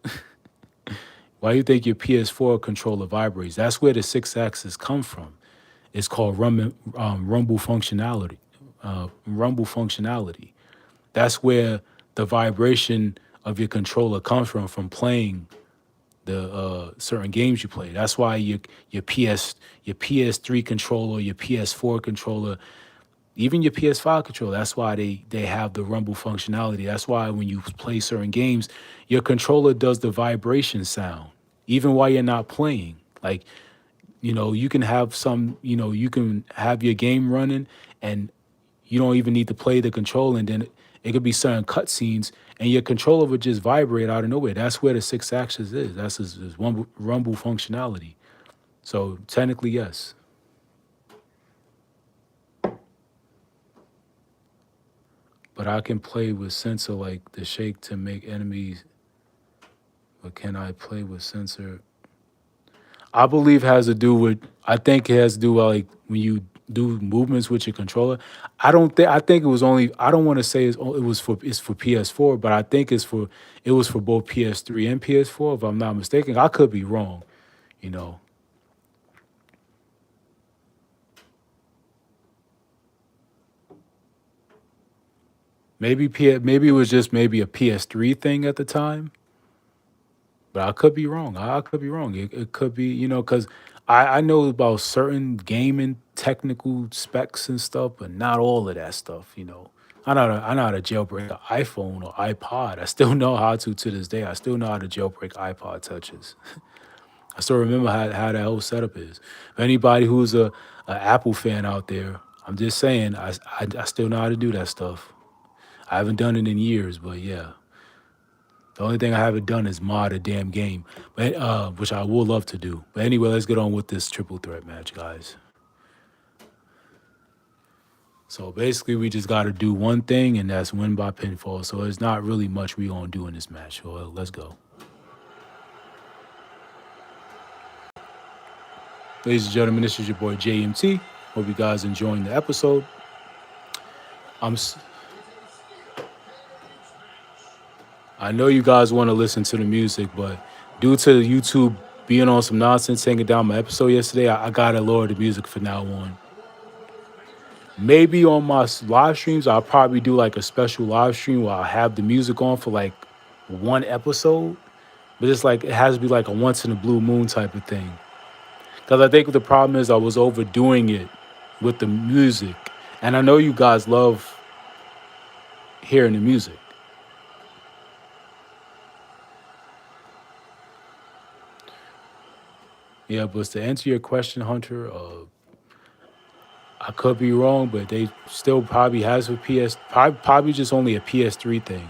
Why do you think your PS4 controller vibrates? That's where the six axis come from. It's called rumble functionality. Rumble functionality. That's where the vibration of your controller comes from playing the certain games you play. That's why your PS3 controller, your PS4 controller, even your PS5 controller. That's why they have the rumble functionality. That's why when you play certain games, your controller does the vibration sound, even while you're not playing. Like, you can have you can have your game running and you don't even need to play the controller, and then it could be certain cutscenes, and your controller would just vibrate out of nowhere. That's where the six axis is. That's his rumble functionality. So technically, yes, but I can play with sensor like the shake to make enemies. But can I play with sensor? I believe has to do with. I think it has to do with like when you do movements with your controller. I don't think. I think it was only. I don't want to say it's for PS4, but I think it was for both PS3 and PS4. If I'm not mistaken, I could be wrong. You know, maybe it was just maybe a PS3 thing at the time. But I could be wrong. I could be wrong. It could be, because I know about certain gaming technical specs and stuff, but not all of that stuff. I know how to jailbreak an iPhone or iPod. I still know how to this day. I still know how to jailbreak iPod touches. I still remember how that whole setup is. For anybody who's a Apple fan out there, I'm just saying, I still know how to do that stuff. I haven't done it in years, but yeah. The only thing I haven't done is mod a damn game, but which I would love to do. But anyway, let's get on with this triple threat match, guys. So basically, we just got to do one thing, and that's win by pinfall. So there's not really much we gonna do in this match. So let's go, ladies and gentlemen. This is your boy JMT. Hope you guys enjoying the episode. I'm. s- I know you guys want to listen to the music, but due to YouTube being on some nonsense, taking down my episode yesterday, I gotta lower the music from now on. Maybe on my live streams, I'll probably do like a special live stream where I'll have the music on for like one episode. But it's like, it has to be like a once in a blue moon type of thing. Because I think the problem is I was overdoing it with the music. And I know you guys love hearing the music. Yeah, but to answer your question, Hunter, I could be wrong, but they still probably has a probably just only a PS3 thing.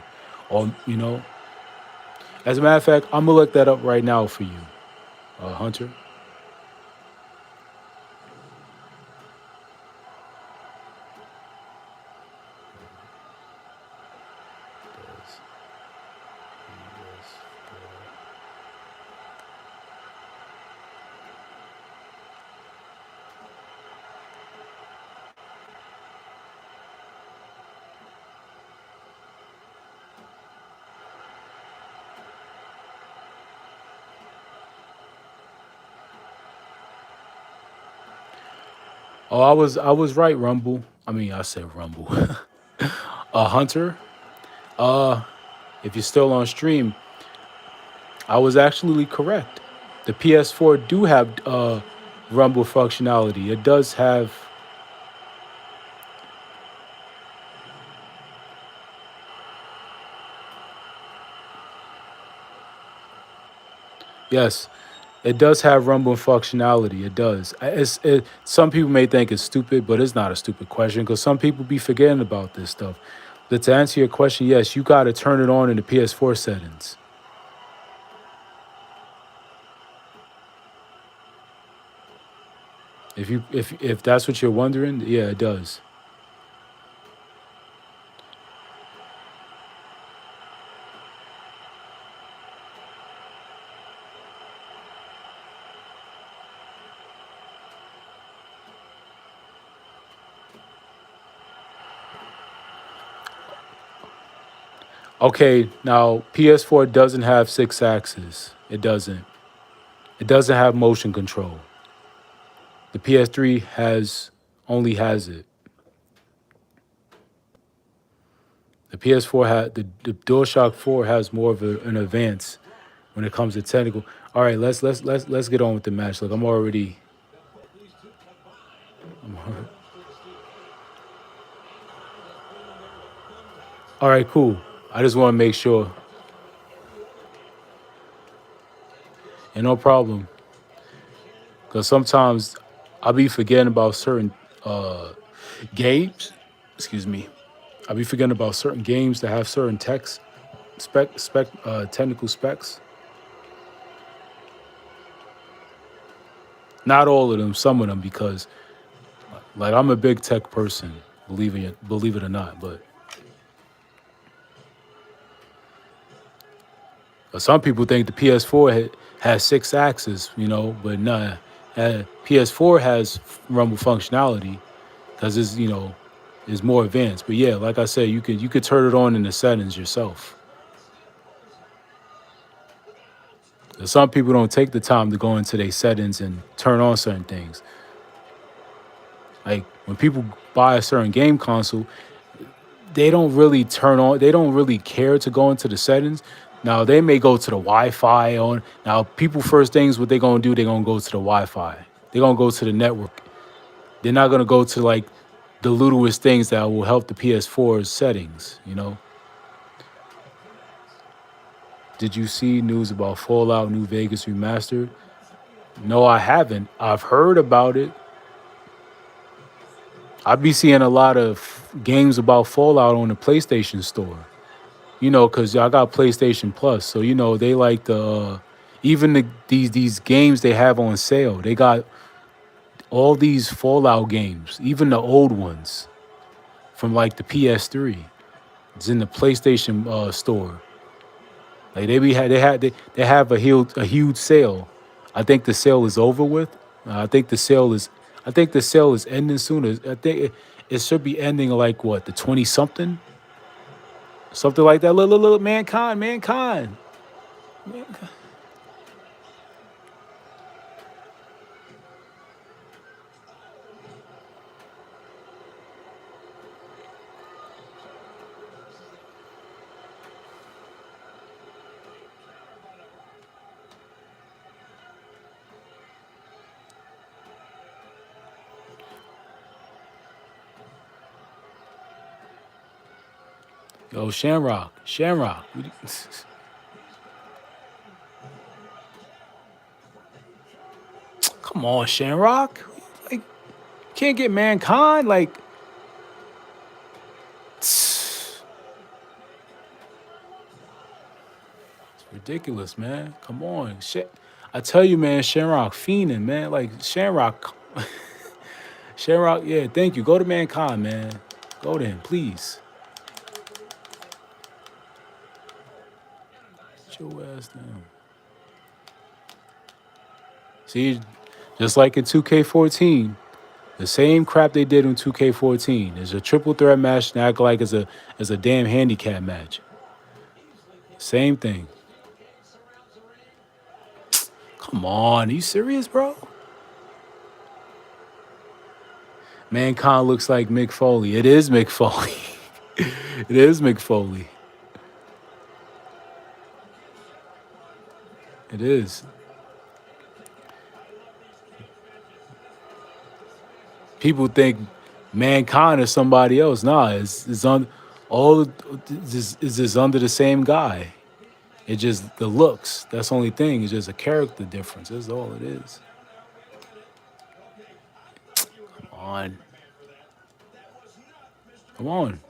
Or, as a matter of fact, I'm going to look that up right now for you, Hunter. Oh, I was right, Rumble. I mean, I said Rumble. Hunter. Uh, if you're still on stream, I was actually correct. The PS4 do have Rumble functionality. It does have. Yes, it does have Rumble functionality. It does. Some people may think it's stupid, but it's not a stupid question because some people be forgetting about this stuff. But to answer your question, yes, you got to turn it on in the PS4 settings. If that's what you're wondering, yeah, it does. Okay, now PS4 doesn't have six axes. It doesn't. It doesn't have motion control. The PS3 only has it. The PS4 the DualShock 4 has more of an advance when it comes to technical. All right, let's get on with the match. Look, all right, cool. I just want to make sure, and no problem, because sometimes I'll be forgetting about certain games. Excuse me. I'll be forgetting about certain games that have certain technical specs. Not all of them, some of them, because like I'm a big tech person, believe it or not. But some people think the PS4 has 6 axes, but nah. PS4 has rumble functionality because it's more advanced. But yeah, like I said, you could turn it on in the settings yourself. Some people don't take the time to go into their settings and turn on certain things. Like when people buy a certain game console, they don't really care to go into the settings. Now they may go to the Wi-Fi on. Now people first things what they're gonna do, they're gonna go to the Wi-Fi. They're gonna go to the network. They're not gonna go to like the littlest things that will help the PS4's settings. Did you see news about Fallout New Vegas remastered? No, I haven't. I've heard about it. I be seeing a lot of games about Fallout on the PlayStation Store. Because I got PlayStation Plus, so they like even these games they have on sale. They got all these Fallout games, even the old ones from like the PS3. It's in the PlayStation store. Like they have a huge sale. I think the sale is over with. I think the sale is ending soon. I think it should be ending like what, the 20 something, something like that. Look, mankind. Yo, Shamrock. Come on, Shamrock. Like, can't get mankind. Like, it's ridiculous, man. Come on, shit. I tell you, man, Shamrock fiending, man. Like Shamrock. Yeah, thank you. Go to mankind, man. Go to him, please. Get your ass down. See, just like in 2K14, the same crap they did in 2K14. There's a triple threat match and act like it's a damn handicap match. Same thing. Come on, are you serious, bro? Mankind looks like Mick Foley. It is Mick Foley. It is Mick Foley. It is. People think mankind is somebody else. Nah, it's on all is just under the same guy. It just the looks. That's the only thing. It's just a character difference. That's all it is. Come on. Come on.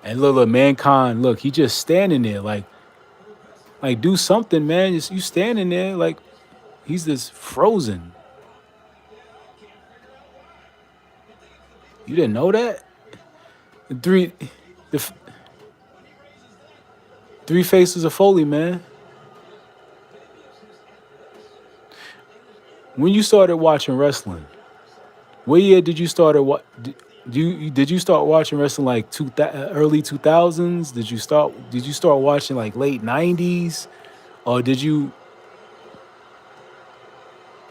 And look, mankind, look, he just standing there like do something, man. Just you standing there like he's just frozen. You didn't know that? The three the f- three faces of Foley, man. When you started watching wrestling, what year did you start what? Did you start watching wrestling like early 2000s? Did you start watching like late 90s, or did you?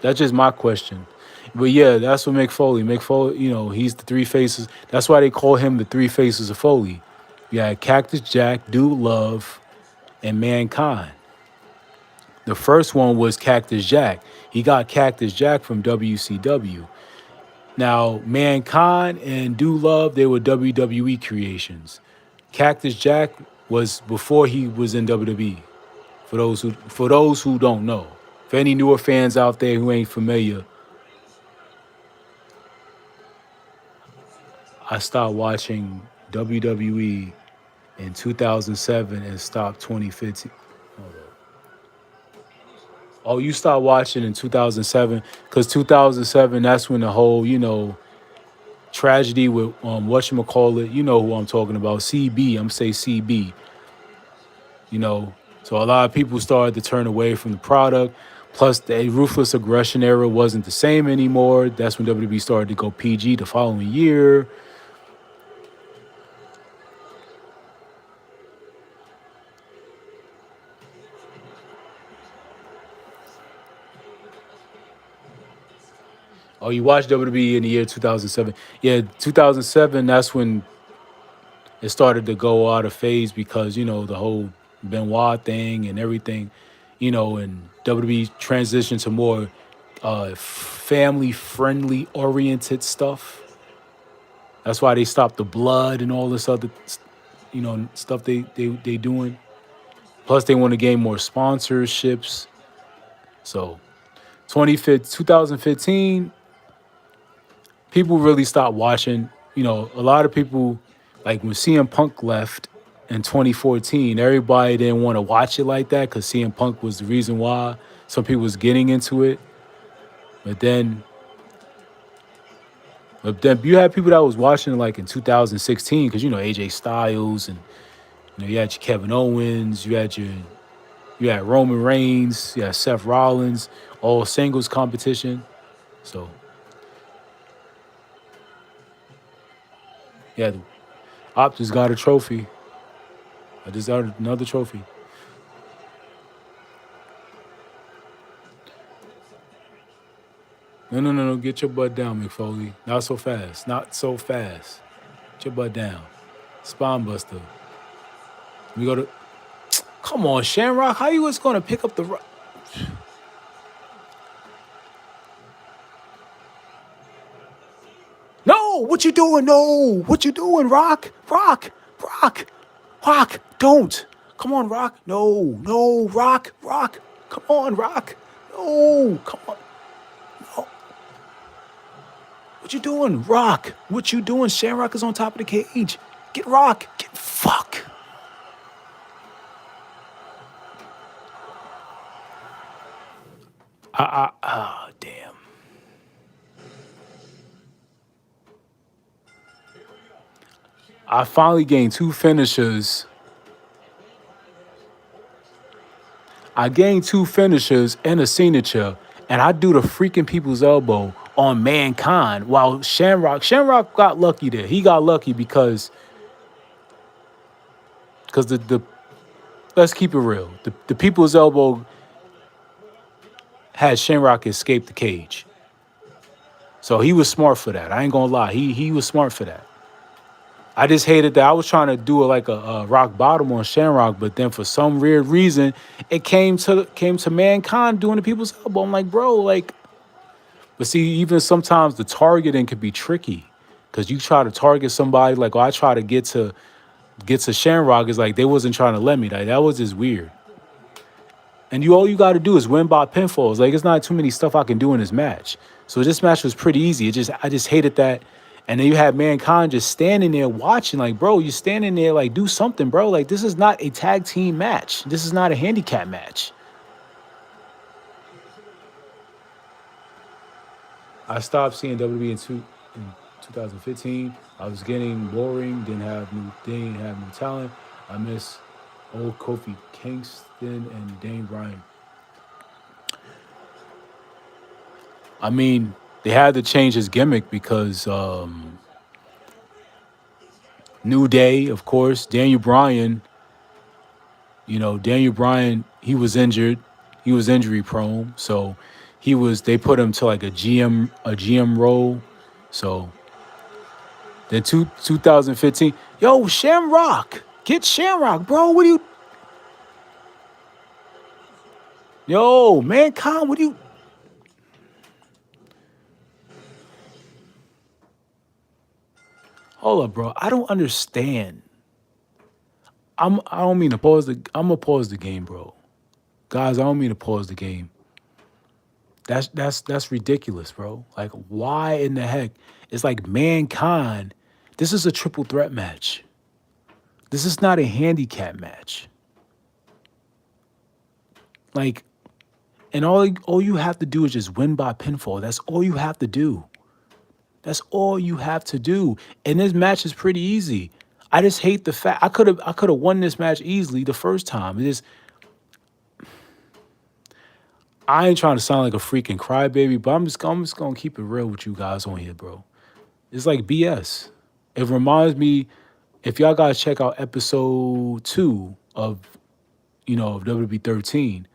That's just my question. But yeah, that's what Mick Foley. Mick Foley, he's the three faces. That's why they call him the three faces of Foley. You had Cactus Jack, Dude Love, and Mankind. The first one was Cactus Jack. He got Cactus Jack from WCW. Now, Mankind and Dude Love, they were WWE creations. Cactus Jack was before he was in WWE. For those who don't know, for any newer fans out there who ain't familiar, I stopped watching WWE in 2007 and stopped 2015. Oh, you stopped watching in 2007 because 2007, that's when the whole, tragedy with whatchamacallit, you know who I'm talking about, CB, I'm say CB, you know. So a lot of people started to turn away from the product. Plus, the ruthless aggression era wasn't the same anymore. That's when WWE started to go PG the following year. Oh, you watched WWE in the year 2007. Yeah, 2007, that's when it started to go out of phase because, the whole Benoit thing and everything, and WWE transitioned to more family friendly oriented stuff. That's why they stopped the blood and all this other, stuff they doing. Plus, they want to gain more sponsorships. So, 2015, people really stopped watching. A lot of people, like when CM Punk left in 2014, everybody didn't want to watch it like that because CM Punk was the reason why some people was getting into it. But then, you had people that was watching it like in 2016 because AJ Styles and you had your Kevin Owens, you had Roman Reigns, you had Seth Rollins, all singles competition. So yeah, the Op just got a trophy. I just got another trophy. No, no, no, no. Get your butt down, McFoley. Not so fast. Not so fast. Get your butt down. Spine buster. We go to. Come on, Shamrock. How you was gonna pick up the? No, what you doing? No, what you doing, Rock? Rock, Rock, Rock. Don't. Come on, Rock. No, no, Rock, Rock. Come on, Rock. No, come on. No. What you doing, Rock? What you doing? Shamrock is on top of the cage. Get Rock. Get fuck. Damn. I finally gained two finishers. I gained two finishers and a signature, and I do the freaking people's elbow on Mankind. While Shamrock got lucky there. He got lucky because the let's keep it real. The people's elbow had Shamrock escape the cage, so he was smart for that. I ain't gonna lie. He was smart for that. I just hated that I was trying to do a rock bottom on Shamrock, but then for some weird reason, it came to Mankind doing the people's elbow. I'm like, bro, like, but see, even sometimes the targeting could be tricky because you try to target somebody, like, I try to get to Shamrock, is like they wasn't trying to let me. Like, that was just weird. And all you got to do is win by pinfalls. Like, it's not too many stuff I can do in this match. So this match was pretty easy. I just hated that. And then you had Mankind just standing there watching, like, bro, you're standing there, like, do something, bro. Like, this is not a tag team match. This is not a handicap match. I stopped seeing WWE in 2015. I was getting boring, didn't have new talent. I miss old Kofi Kingston and Dane Bryan. I mean, they had to change his gimmick because New Day, of course. Daniel Bryan, Daniel Bryan, he was injured. He was injury prone. So they put him to like a GM role. So then 2015, yo, Shamrock. Get Shamrock, bro. What do you, yo, Mankind, what do you, hold up, bro. I don't understand. I don't mean to pause I'm gonna pause the game, bro. Guys, I don't mean to pause the game. That's ridiculous, bro. Like, why in the heck? It's like Mankind. This is a triple threat match. This is not a handicap match. Like, and all you have to do is just win by pinfall. That's all you have to do. That's all you have to do. And this match is pretty easy. I just hate the fact I could have won this match easily the first time. It just I ain't trying to sound like a freaking crybaby, but I'm just gonna keep it real with you guys on here, bro. It's like BS. It reminds me, if y'all guys check out episode 2 of WWE 13,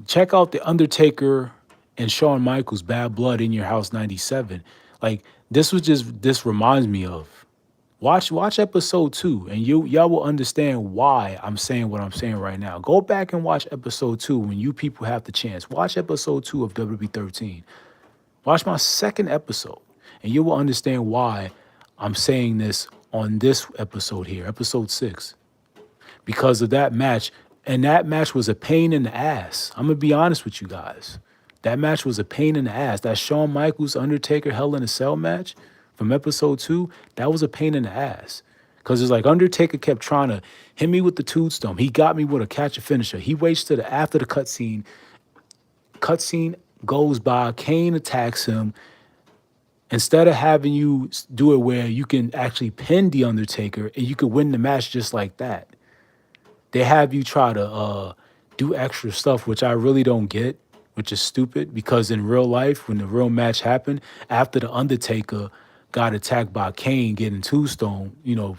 check out The Undertaker and Shawn Michaels Bad Blood in Your House 97. Like, this reminds me of. Watch episode 2 and y'all will understand why I'm saying what I'm saying right now. Go back and watch episode 2 when you people have the chance. Watch episode 2 of WWE 13. Watch my second episode, and you will understand why I'm saying this on this episode here, episode 6, because of that match. And that match was a pain in the ass. I'm going to be honest with you guys. That match was a pain in the ass. That Shawn Michaels Undertaker Hell in a Cell match from episode 2, that was a pain in the ass. Because it's like Undertaker kept trying to hit me with the tombstone. He got me with a catch a finisher. He waits to the after the cutscene. Cutscene goes by. Kane attacks him. Instead of having you do it where you can actually pin the Undertaker and you could win the match just like that, they have you try to do extra stuff, which I really don't get, which is stupid, because in real life, when the real match happened, after the Undertaker got attacked by Kane getting tombstone,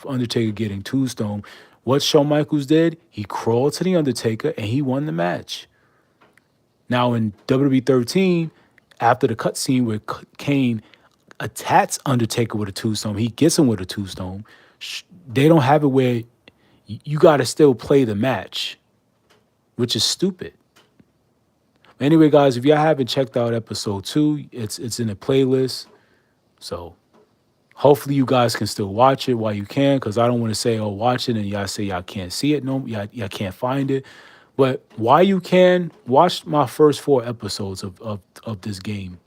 Undertaker getting tombstone, what Shawn Michaels did, he crawled to the Undertaker and he won the match. Now in WWE 13, after the cutscene where Kane attacks Undertaker with a tombstone, he gets him with a tombstone. They don't have it where you got to still play the match, which is stupid. Anyway, guys, if y'all haven't checked out episode 2, it's in the playlist. So hopefully you guys can still watch it while you can, because I don't want to say, oh, watch it, and y'all say y'all can't see it. No, y'all can't find it. But while you can, watch my first 4 episodes of this game.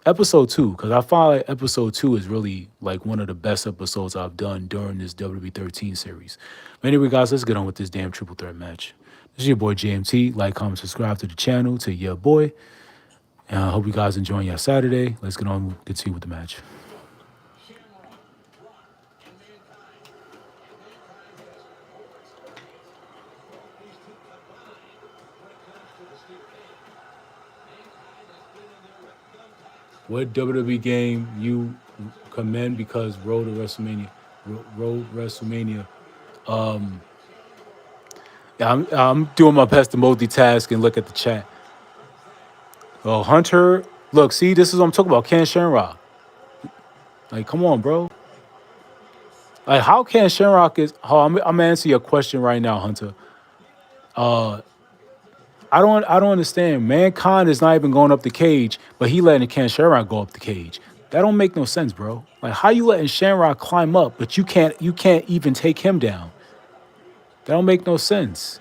Episode 2, because I find like episode 2 is really like one of the best episodes I've done during this WWE 13 series. But anyway, guys, let's get on with this damn triple threat match. This is your boy JMT. Like, comment, subscribe to the channel, to your boy. And I hope you guys enjoying your Saturday. Let's get on and continue with the match. What WWE game you commend because Road to WrestleMania? Road WrestleMania. Yeah, I'm doing my best to multitask and look at the chat. Oh, Hunter, look, see, this is what I'm talking about. Ken Shamrock. Like, come on, bro. Like, how Ken Shamrock is? Oh, I'm gonna answer your question right now, Hunter. I don't understand. Mankind is not even going up the cage, but he letting Ken Shamrock go up the cage. That don't make no sense, bro. Like, how you letting Shamrock climb up, but you can't even take him down? That don't make no sense.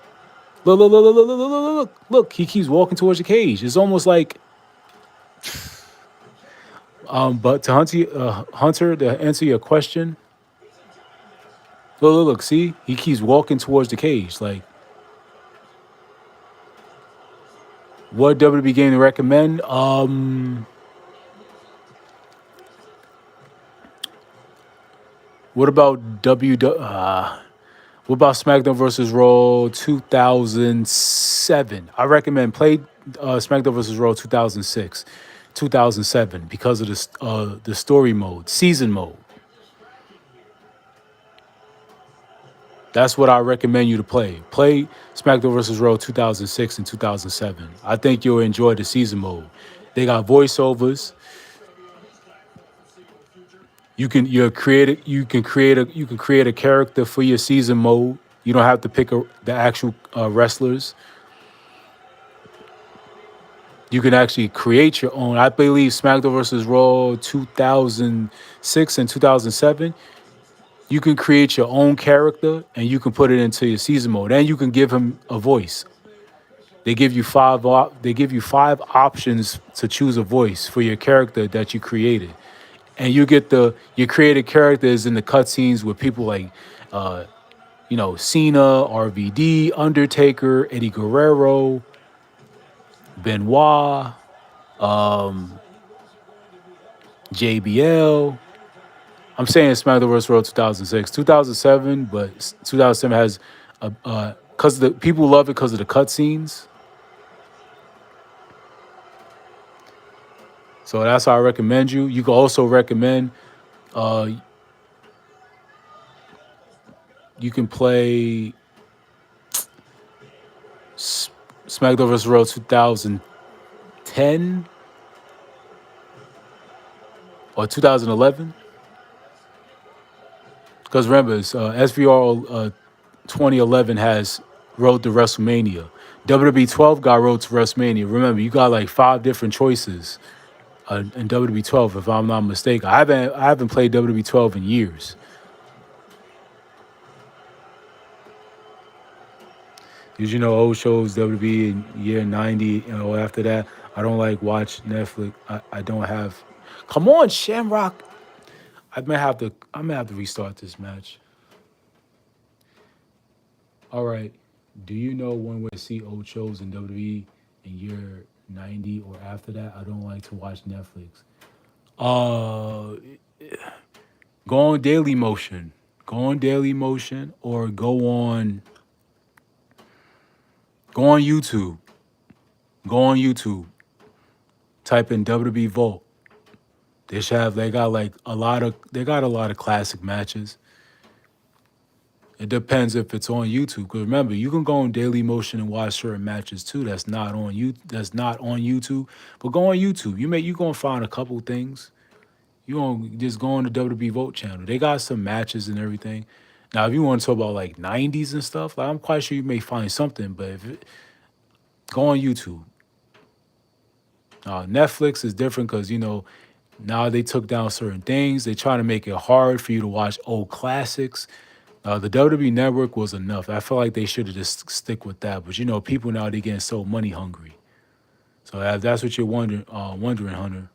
Look. He keeps walking towards the cage. It's almost like, but to Hunter, to answer your question, look. See, he keeps walking towards the cage. Like, what WWE game to recommend? What about what about SmackDown versus Raw 2007? I recommend play SmackDown versus Raw 2006, 2007 because of the story mode, season mode. That's what I recommend you to play. Play SmackDown vs. Raw 2006 and 2007. I think you'll enjoy the season mode. They got voiceovers. You can create a character for your season mode. You don't have to pick the actual wrestlers. You can actually create your own. I believe SmackDown vs. Raw 2006 and 2007. You can create your own character and you can put it into your season mode. And you can give him a voice. They give you five options to choose a voice for your character that you created, and you get the your created characters in the cutscenes with people like, uh, Cena, RVD, Undertaker, Eddie Guerrero, Benoit, JBL. I'm saying SmackDown vs. Raw 2006, 2007, but 2007 has because the people love it because of the cutscenes. So that's how I recommend you. You can also recommend uh, you can play SmackDown vs. Raw 2010 or 2011. Because remember, SVR 2011 has Road to WrestleMania. WWE 12 got Road to WrestleMania. Remember, you got like five different choices in WWE 12, if I'm not mistaken. I haven't played WWE 12 in years. Did you know old shows WWE in year 90? After that, I don't like watch Netflix. I don't have. Come on, Shamrock. I may have to restart this match. All right. Do you know one way to see old shows in WWE in year 90 or after that? I don't like to watch Netflix. Uh, go on Daily Motion. Go on Daily Motion or go on YouTube. Go on YouTube. Type in WWE Vault. They got a lot of classic matches. It depends if it's on YouTube. Because remember, you can go on Daily Motion and watch certain matches too. That's not on YouTube. But go on YouTube. You gonna find a couple things. You gonna just go on the WWE Vote channel. They got some matches and everything. Now, if you want to talk about like '90s and stuff, like I'm quite sure you may find something. But go on YouTube. Netflix is different because now they took down certain things. They try to make it hard for you to watch old classics. The WWE Network was enough. I feel like they should have just stick with that. But people now they getting so money hungry. So if that's what you're wondering, Hunter,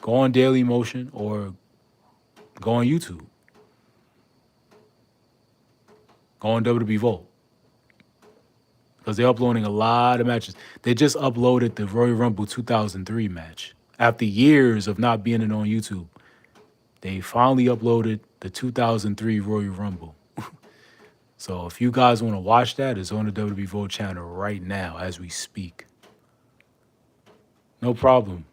go on Daily Motion or go on YouTube. Go on WWE Vote because they're uploading a lot of matches. They just uploaded the Royal Rumble 2003 match after years of not being it on YouTube. They finally uploaded the 2003 Royal Rumble. So if you guys want to watch that, it's on the WWE Vote channel right now as we speak. No problem.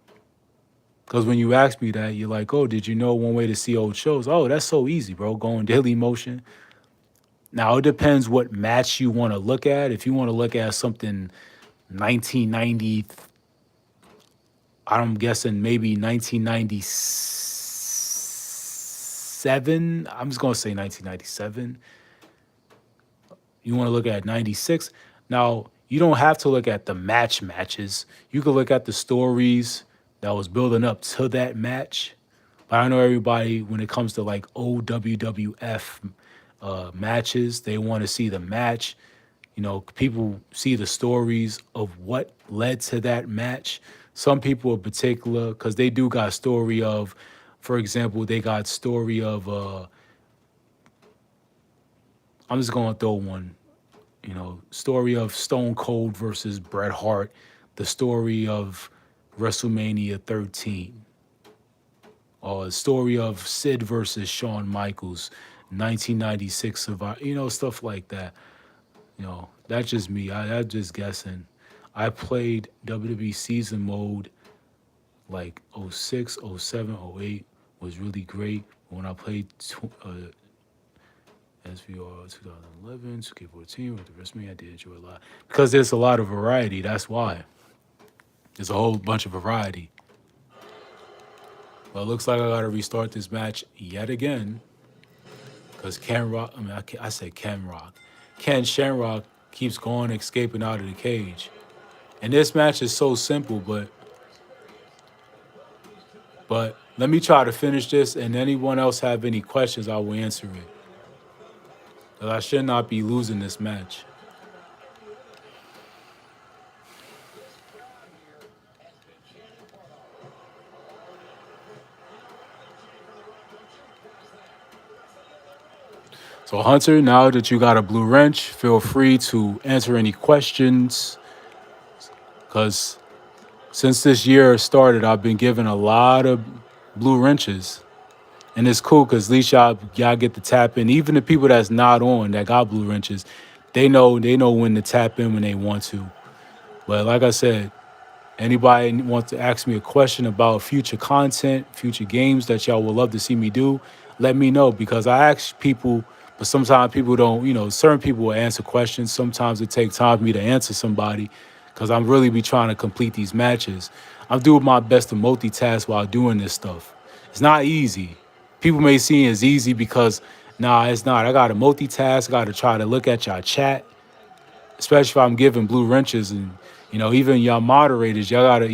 Because when you ask me that, you're like, oh, did you know one way to see old shows? Oh, that's so easy, bro. Go on Daily Motion. Now, it depends what match you want to look at. If you want to look at something 1990, I'm guessing maybe 1997. I'm just going to say 1997. You want to look at 96. Now, you don't have to look at the matches. You can look at the stories that was building up to that match. But I know everybody, when it comes to like old WWF matches, they want to see the match. People see the stories of what led to that match. Some people in particular, because they do got story of, for example, they got story of, I'm just going to throw one, story of Stone Cold versus Bret Hart, the story of WrestleMania 13, or the story of Sid versus Shawn Michaels, 1996 Survivor, stuff like that. That's just me. I'm just guessing. I played WWE season mode like '06, '07, '08 was really great. When I played SVR 2011, 2K14, with the rest of me, I did enjoy a lot. Because there's a lot of variety, that's why. There's a whole bunch of variety. Well, it looks like I gotta restart this match yet again. Because Ken Rock, I say Ken Rock. Ken Shamrock keeps going, escaping out of the cage. And this match is so simple, but let me try to finish this, and anyone else have any questions, I will answer it. Because I should not be losing this match. So Hunter, now that you got a blue wrench, feel free to answer any questions. Because since this year started, I've been given a lot of blue wrenches. And it's cool because at least y'all get to tap in. Even the people that's not on that got blue wrenches, they know when to tap in when they want to. But like I said, anybody wants to ask me a question about future content, future games that y'all would love to see me do, let me know, because I ask people, but sometimes people don't, certain people will answer questions. Sometimes it takes time for me to answer somebody because I'm really be trying to complete these matches. I'm doing my best to multitask while doing this stuff. It's not easy. People may see it as easy because, nah, it's not. I got to multitask. I got to try to look at y'all chat, especially if I'm giving blue wrenches, and even y'all moderators, y'all gotta,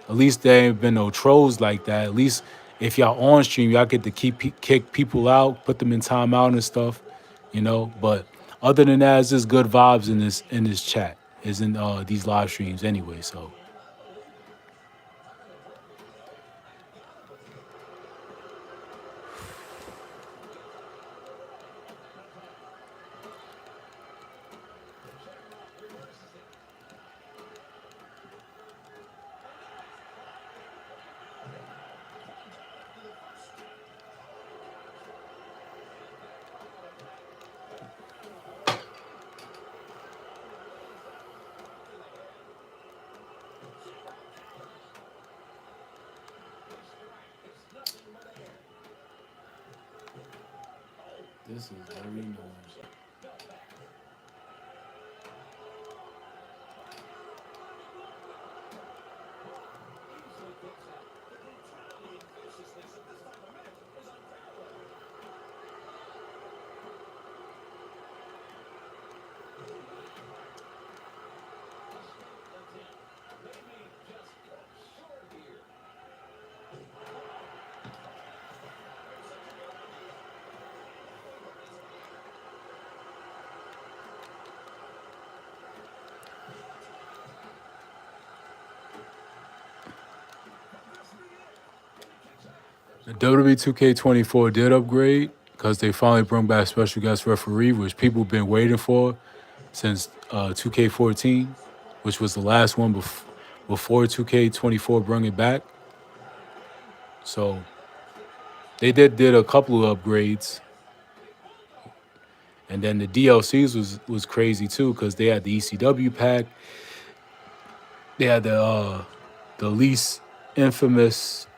at least there ain't been no trolls like that. At least if y'all on stream, y'all get to kick people out, put them in timeout and stuff, But other than that, it's just good vibes in this chat, is in these live streams anyway. So this is very noisy. The WWE 2K24 did upgrade because they finally brought back special guest referee, which people been waiting for since 2K14, which was the last one before 2K24 brought it back. So they did a couple of upgrades, and then the DLCs was crazy too because they had the ECW pack, they had the least infamous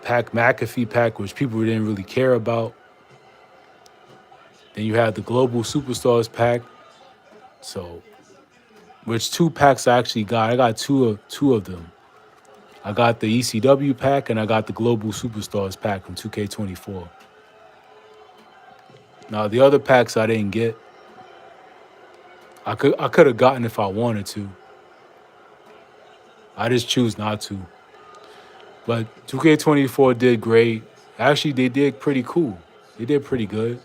Pac McAfee pack, which people didn't really care about. Then you had the Global Superstars pack, so which two packs I actually got. I got two of them. I got the ECW pack and I got the Global Superstars pack from 2K24. Now the other packs I didn't get. I could have gotten if I wanted to. I just choose not to. But 2K24 did great. Actually, they did pretty cool. They did pretty good.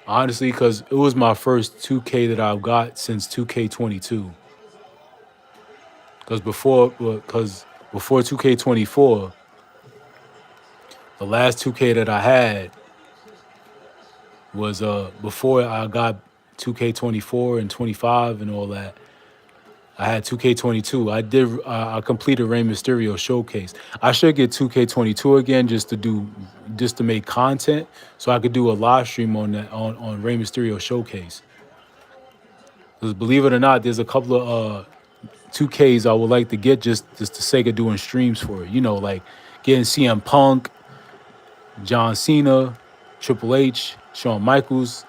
Honestly, because it was my first 2K that I've got since 2K22. Because before 2K24, the last 2K that I had was before I got 2K24 and 25 and all that. I had 2K22. I completed Rey Mysterio Showcase. I should get 2K22 again just to make content so I could do a live stream on that on Rey Mysterio Showcase. Because believe it or not, there's a couple of 2Ks I would like to get just the sake of doing streams for it. Like getting CM Punk, John Cena, Triple H, Shawn Michaels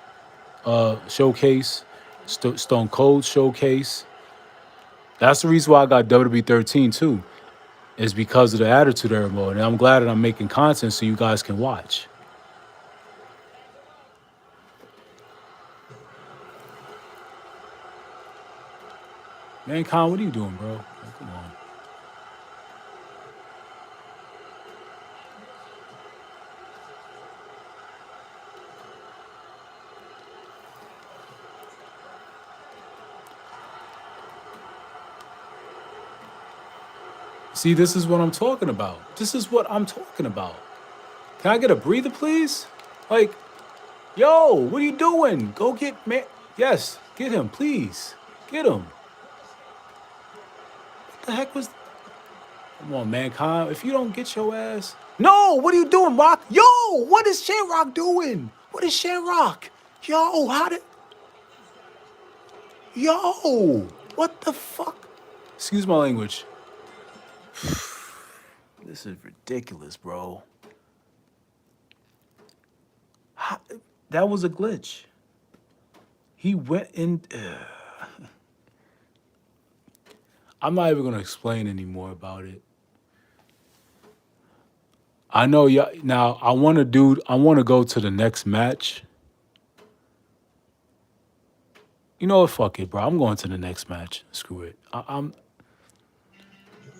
showcase, Stone Cold showcase. That's the reason why I got WWE 13 too. Is because of the Attitude Era mode, and I'm glad that I'm making content so you guys can watch. Mankind, what are you doing, bro? Like, come on. See, this is what I'm talking about. This is what I'm talking about. Can I get a breather, please? Like, yo, what are you doing? Go get man. Yes, get him, please. Get him. What the heck was? Come on, Mankind. If you don't get your ass, no. What are you doing, Rock? Yo, what is Shamrock doing? What is Shamrock? Yo, how did? Yo, what the fuck? Excuse my language. This is ridiculous, bro. How, that was a glitch. He went in. I'm not even gonna explain any more about it. I know, yeah. Now I want to do. I want to go to the next match. You know what? Fuck it, bro. I'm going to the next match. Screw it.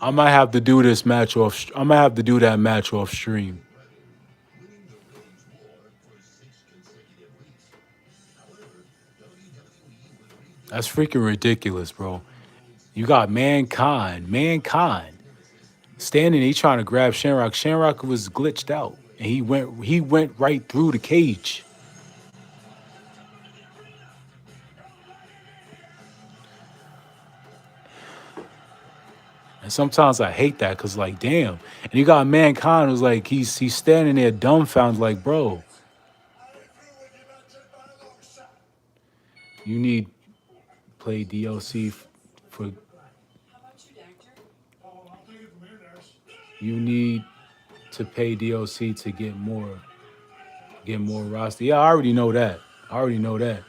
I might have to do this match off. I might have to do that match off stream. That's freaking ridiculous, bro. You got Mankind standing. He trying to grab Shamrock. Shamrock was glitched out, and he went right through the cage. And sometimes I hate that because, like, damn. And you got Mankind who's like, he's standing there dumbfounded, like, bro, you need play DLC for. You need to pay DLC to get more roster. Yeah, I already know that. I already know that.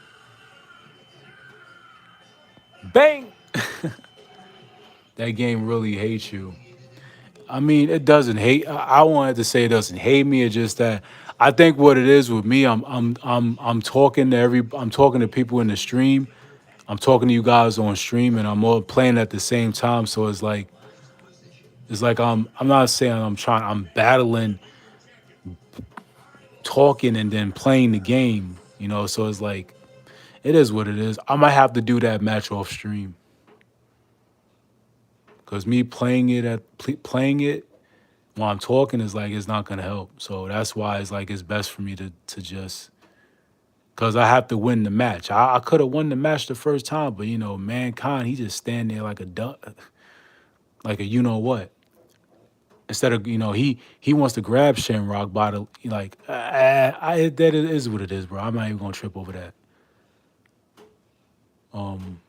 Bang! That game really hates you. I mean, it doesn't hate. I wanted to say it doesn't hate me. It's just that I think what it is with me, I'm talking to I'm talking to people in the stream. I'm talking to you guys on stream, and I'm all playing at the same time. So it's like I'm not saying I'm battling, talking, and then playing the game. You know, so it's like it is what it is. I might have to do that match off stream because me playing it while I'm talking is like it's not gonna help. So that's why it's like it's best for me to just because I have to win the match. I could have won the match the first time, but you know, Mankind, he just stand there like a duck, like a you know what. Instead of he wants to grab Shamrock by the like that is what it is, bro. I'm not even gonna trip over that. Um,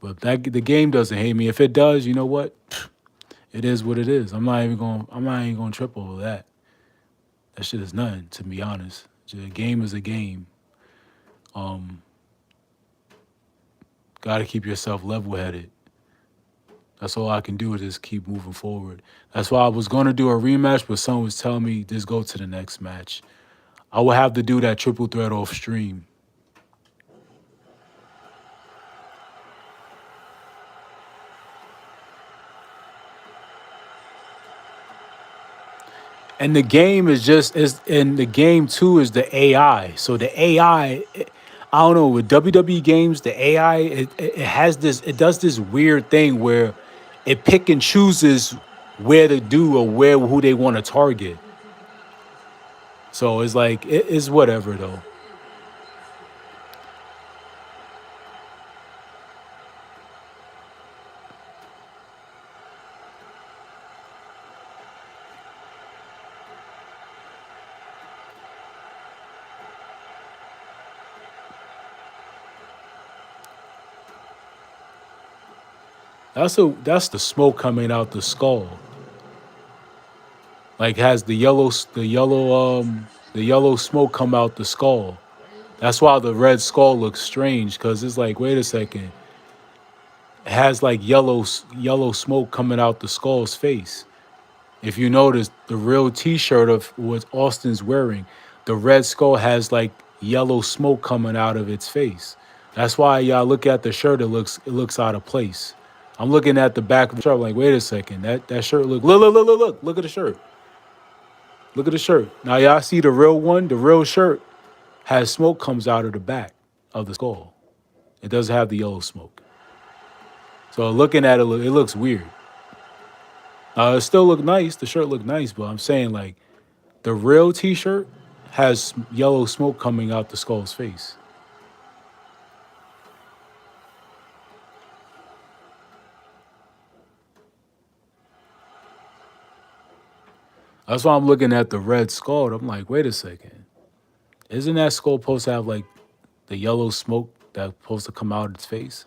but that the game doesn't hate me. If it does, you know what? It is what it is. I'm not even gonna trip over that. That shit is nothing, to be honest. A game is a game. Um, Gotta keep yourself level headed. That's all I can do is just keep moving forward. That's why I was gonna do a rematch, but someone was telling me just go to the next match. I will have to do that triple threat off stream. And the game is and the game too is the AI. So the AI, I don't know, with WWE games, the AI it has this it does this weird thing where it pick and chooses where to do or where who they want to target. So it's like it is whatever though. That's the smoke coming out the skull. Like has the yellow the yellow smoke come out the skull. That's why the red skull looks strange because it's like, wait a second, it has like yellow smoke coming out the skull's face. If you notice, the real T-shirt of what Austin's wearing, the red skull has like yellow smoke coming out of its face. That's why y'all look at the shirt; it looks out of place. I'm looking at the back of the shirt, like, wait a second, that shirt look at the shirt, look at the shirt. Now y'all see the real one, the real shirt has smoke comes out of the back of the skull. It doesn't have the yellow smoke. So looking at it, it looks weird. It still look nice. The shirt look nice, but I'm saying like the real T-shirt has yellow smoke coming out the skull's face. That's why I'm looking at the red skull. I'm like, wait a second. Isn't that skull supposed to have like the yellow smoke that's supposed to come out its face?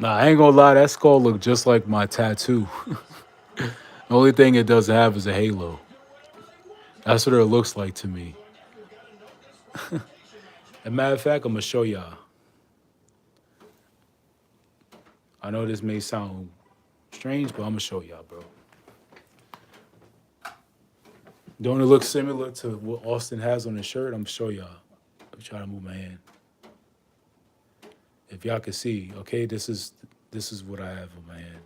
Nah, I ain't gonna lie, that skull look just like my tattoo. The only thing it doesn't have is a halo. That's what it looks like to me. As a matter of fact, I'm gonna show y'all. I know this may sound strange, but I'm gonna show y'all, bro. Don't it look similar to what Austin has on his shirt? I'm gonna show y'all. I'm trying to move my hand. If y'all can see, okay, this is what I have on my hand.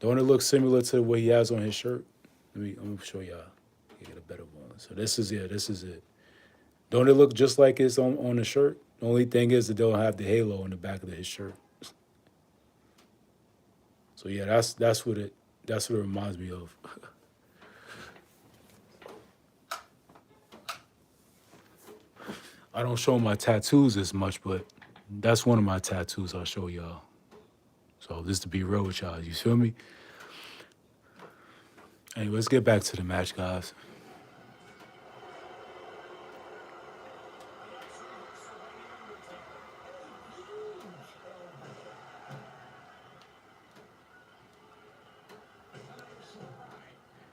Don't it look similar to what he has on his shirt? Let me show y'all. Get a better one. So this is it. This is it. Don't it look just like it's on the shirt? The only thing is it don't have the halo on the back of his shirt. So yeah, that's what it reminds me of. I don't show my tattoos as much, but that's one of my tattoos I'll show y'all. So just to be real with y'all, you feel me? Anyway, let's get back to the match, guys.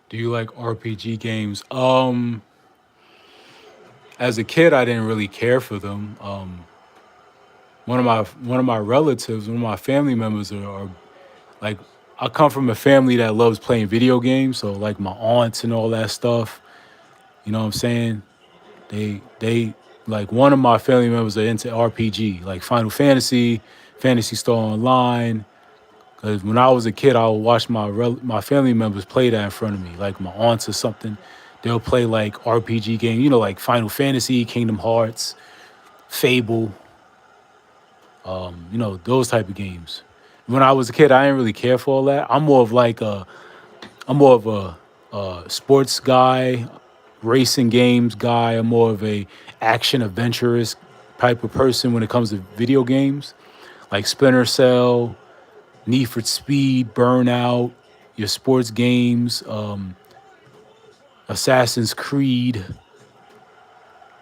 Do you like RPG games? As a kid, I didn't really care for them. One of my relatives, one of my family members are like, I come from a family that loves playing video games, so like my aunts and all that stuff. You know what I'm saying? They like one of my family members are into RPG, like Final Fantasy, Fantasy Star Online. Because when I was a kid, I would watch my family members play that in front of me, like my aunts or something. They'll play like RPG games, like Final Fantasy, Kingdom Hearts, Fable, those type of games. When I was a kid, I didn't really care for all that. I'm more of a sports guy, racing games guy. I'm more of a action adventurous type of person when it comes to video games, like Splinter Cell, Need for Speed, Burnout, your sports games, Assassin's Creed.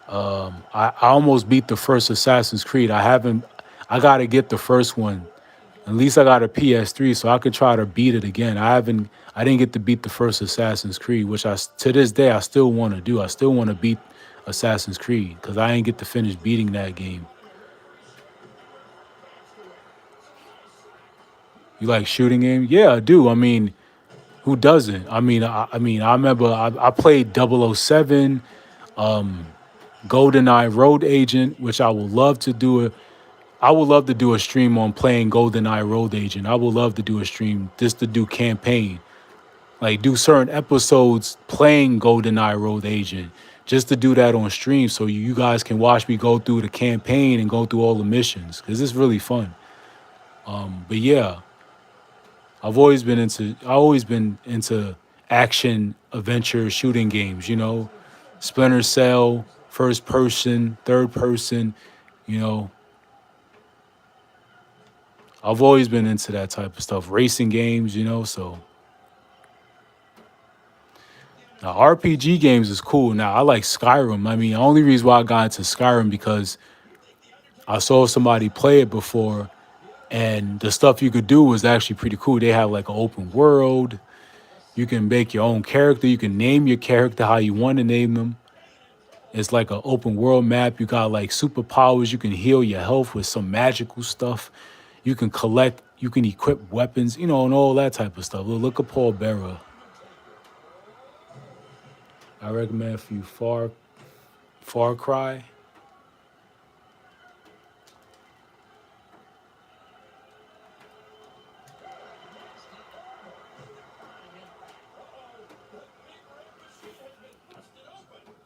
I almost beat the first Assassin's Creed. I haven't. I gotta get the first one. At least I got a PS3, so I could try to beat it again. I haven't. I didn't get to beat the first Assassin's Creed, which to this day I still want to do. I still want to beat Assassin's Creed because I ain't get to finish beating that game. You like shooting games? Yeah, I do. I mean, who doesn't? I remember I played 007, GoldenEye Road Agent, which I would love to do. I would love to do a stream on playing GoldenEye Road Agent. I would love to do a stream just to do campaign, like do certain episodes playing GoldenEye Road Agent, just to do that on stream, so you guys can watch me go through the campaign and go through all the missions, because it's really fun. But yeah, I always been into action, adventure, shooting games. Splinter Cell, first person, third person. You know, I've always been into that type of stuff, racing games, you know. So now RPG games is cool. Now I like Skyrim. I mean, the only reason why I got into Skyrim because I saw somebody play it before, and the stuff you could do was actually pretty cool. They have like an open world. You can make your own character. You can name your character how you want to name them. It's like an open world map. You got like superpowers. You can heal your health with some magical stuff. You can collect. You can equip weapons. You know, and all that type of stuff. Look at Paul Bearer. I recommend for you Far Cry.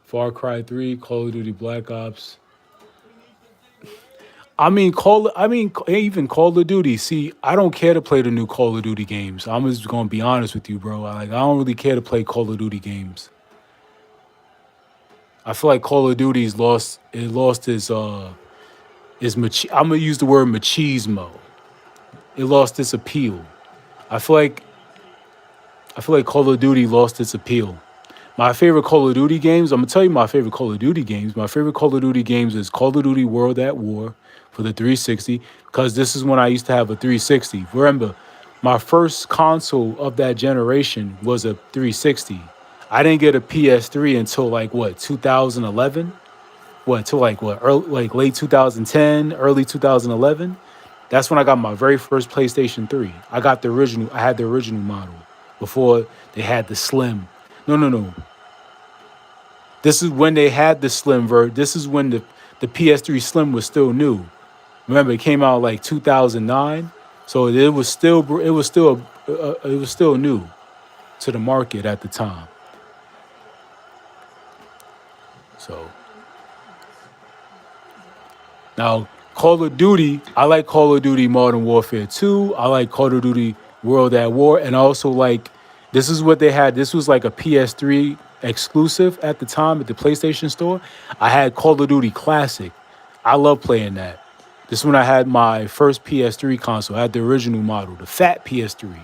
Far Cry 3, Call of Duty Black Ops. Even Call of Duty. See, I don't care to play the new Call of Duty games. I'm just gonna be honest with you, bro. I don't really care to play Call of Duty games. I feel like Call of Duty's lost. It lost I'm gonna use the word machismo. It lost its appeal. I feel like I feel like Call of Duty lost its appeal. My favorite Call of Duty games, I'm gonna tell you my favorite Call of Duty games. My favorite Call of Duty games is Call of Duty World at War for the 360, because this is when I used to have a 360. Remember, my first console of that generation was a 360. I didn't get a PS3 until like what, 2011? What, till like what, early, like late 2010, early 2011? That's when I got my very first PlayStation 3. I got the original, I had the original model before they had the slim. No, no, no. This is when they had the slim version. This is when the PS3 Slim was still new. Remember, it came out like 2009, so it was still new to the market at the time. So now Call of Duty, I like Call of Duty Modern Warfare 2. I like Call of Duty World at War, and also like this is what they had. This was like a PS3 exclusive at the time at the PlayStation Store. I had Call of Duty Classic. I love playing that. This is when I had my first PS3 console. I had the original model, the fat PS3.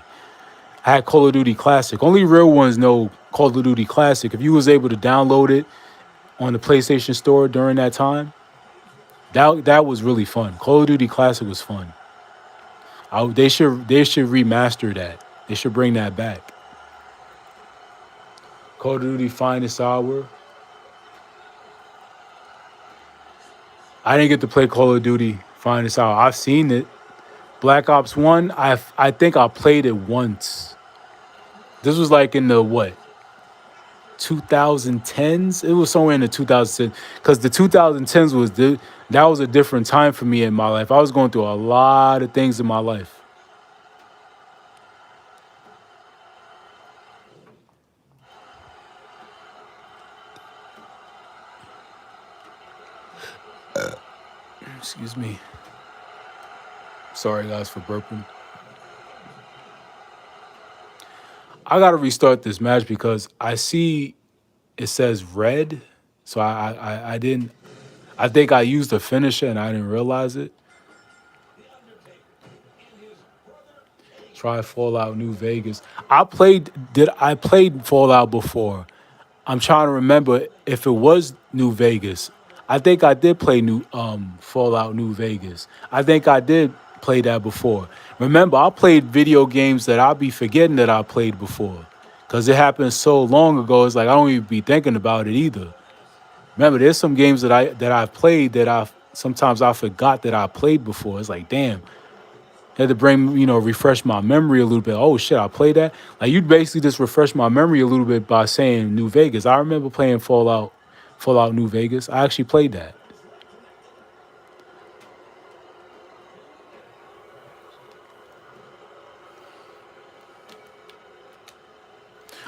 I had Call of Duty Classic. Only real ones know Call of Duty Classic. If you was able to download it on the PlayStation Store during that time, that was really fun. Call of Duty Classic was fun. They should remaster that. They should bring that back. Call of Duty Finest Hour. I didn't get to play Call of Duty Finest Hour. I've seen it. Black Ops 1, I think I played it once. This was like in the what? 2010s? It was somewhere in the 2010s, because the 2010s that was a different time for me in my life. I was going through a lot of things in my life. Excuse me. Sorry guys for burping. I gotta restart this match because I see it says red. So I didn't, I think I used a finisher and I didn't realize it. Try Fallout New Vegas. I played Fallout before. I'm trying to remember if it was New Vegas. I think I did play new Fallout New Vegas. I think I did play that before. Remember, I played video games that I'll be forgetting that I played before. Cause it happened so long ago, it's like I don't even be thinking about it either. Remember, there's some games that I've played that I forgot that I played before. It's like, damn, had to bring, refresh my memory a little bit. Oh shit, I played that. Like you basically just refresh my memory a little bit by saying New Vegas. I remember playing Fallout New Vegas. I actually played that.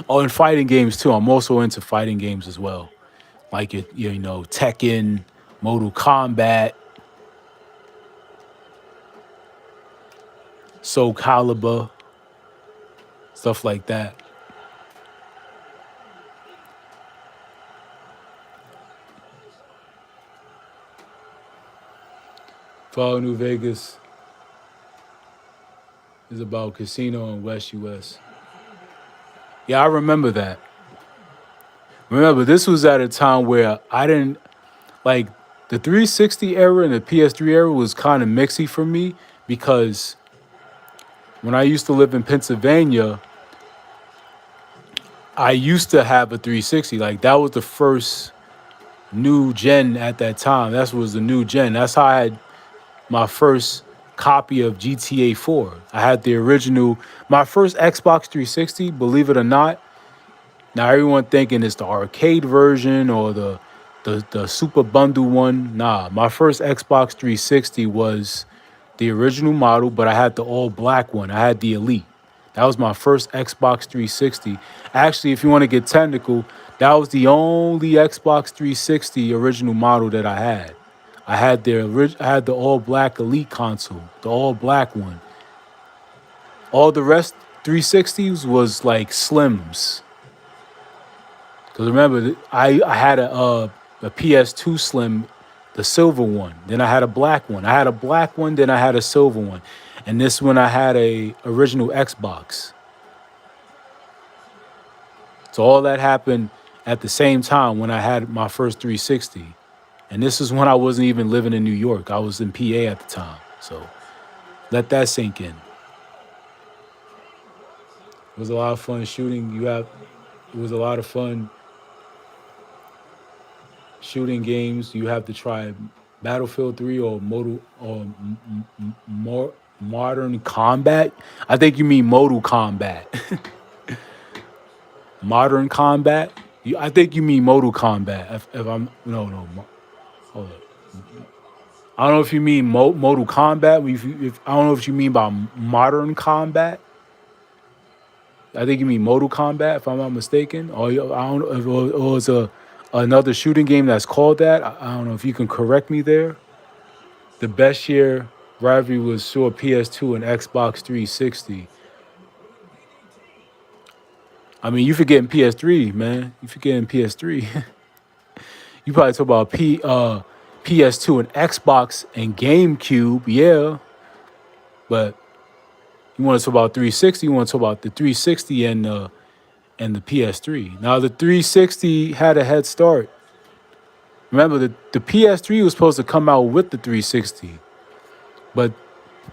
Oh, and fighting games too. I'm also into fighting games as well. Like Tekken, Mortal Kombat, Soul Calibur, stuff like that. Fallout New Vegas. It's about Casino in West US. Yeah, I remember that. Remember, this was at a time where I didn't like the 360 era and the PS3 era was kind of mixy for me because when I used to live in Pennsylvania, I used to have a 360. Like that was the first new gen at that time. That was the new gen. That's how I had my first copy of GTA 4. I had the original, my first Xbox 360, believe it or not. Now everyone thinking it's the arcade version or the super bundle one. Nah, my first Xbox 360 was the original model, but I had the all black one. I had the Elite. That was my first Xbox 360. Actually, if you want to get technical, that was the only Xbox 360 original model that I had. I had the all black Elite console, the all black one. All the rest 360s was like slims. Cause remember, I had a PS2 Slim, the silver one. Then I had a black one. I had a black one. Then I had a silver one, and this one I had a original Xbox. So all that happened at the same time when I had my first 360, and this is when I wasn't even living in New York. I was in PA at the time. So let that sink in. It was a lot of fun shooting. It was a lot of fun shooting games. You have to try Battlefield 3 or more Modern Combat. I think you mean Modal Combat. Modern Combat. I think you mean Modal Combat. If I'm no, hold up. I don't know if you mean Modal Combat. If I don't know if you mean by Modern Combat. I think you mean Modal Combat, if I'm not mistaken. Or I don't know if or it's another shooting game that's called that. I don't know if you can correct me there. The best year rivalry was sure PS2 and Xbox 360. I mean, you forgetting PS3, man. You forgetting PS3. You probably talk about PS2 and Xbox and GameCube, yeah. But you want to talk about 360. You want to talk about the 360 and the PS3. Now the 360 had a head start. Remember, the PS3 was supposed to come out with the 360, but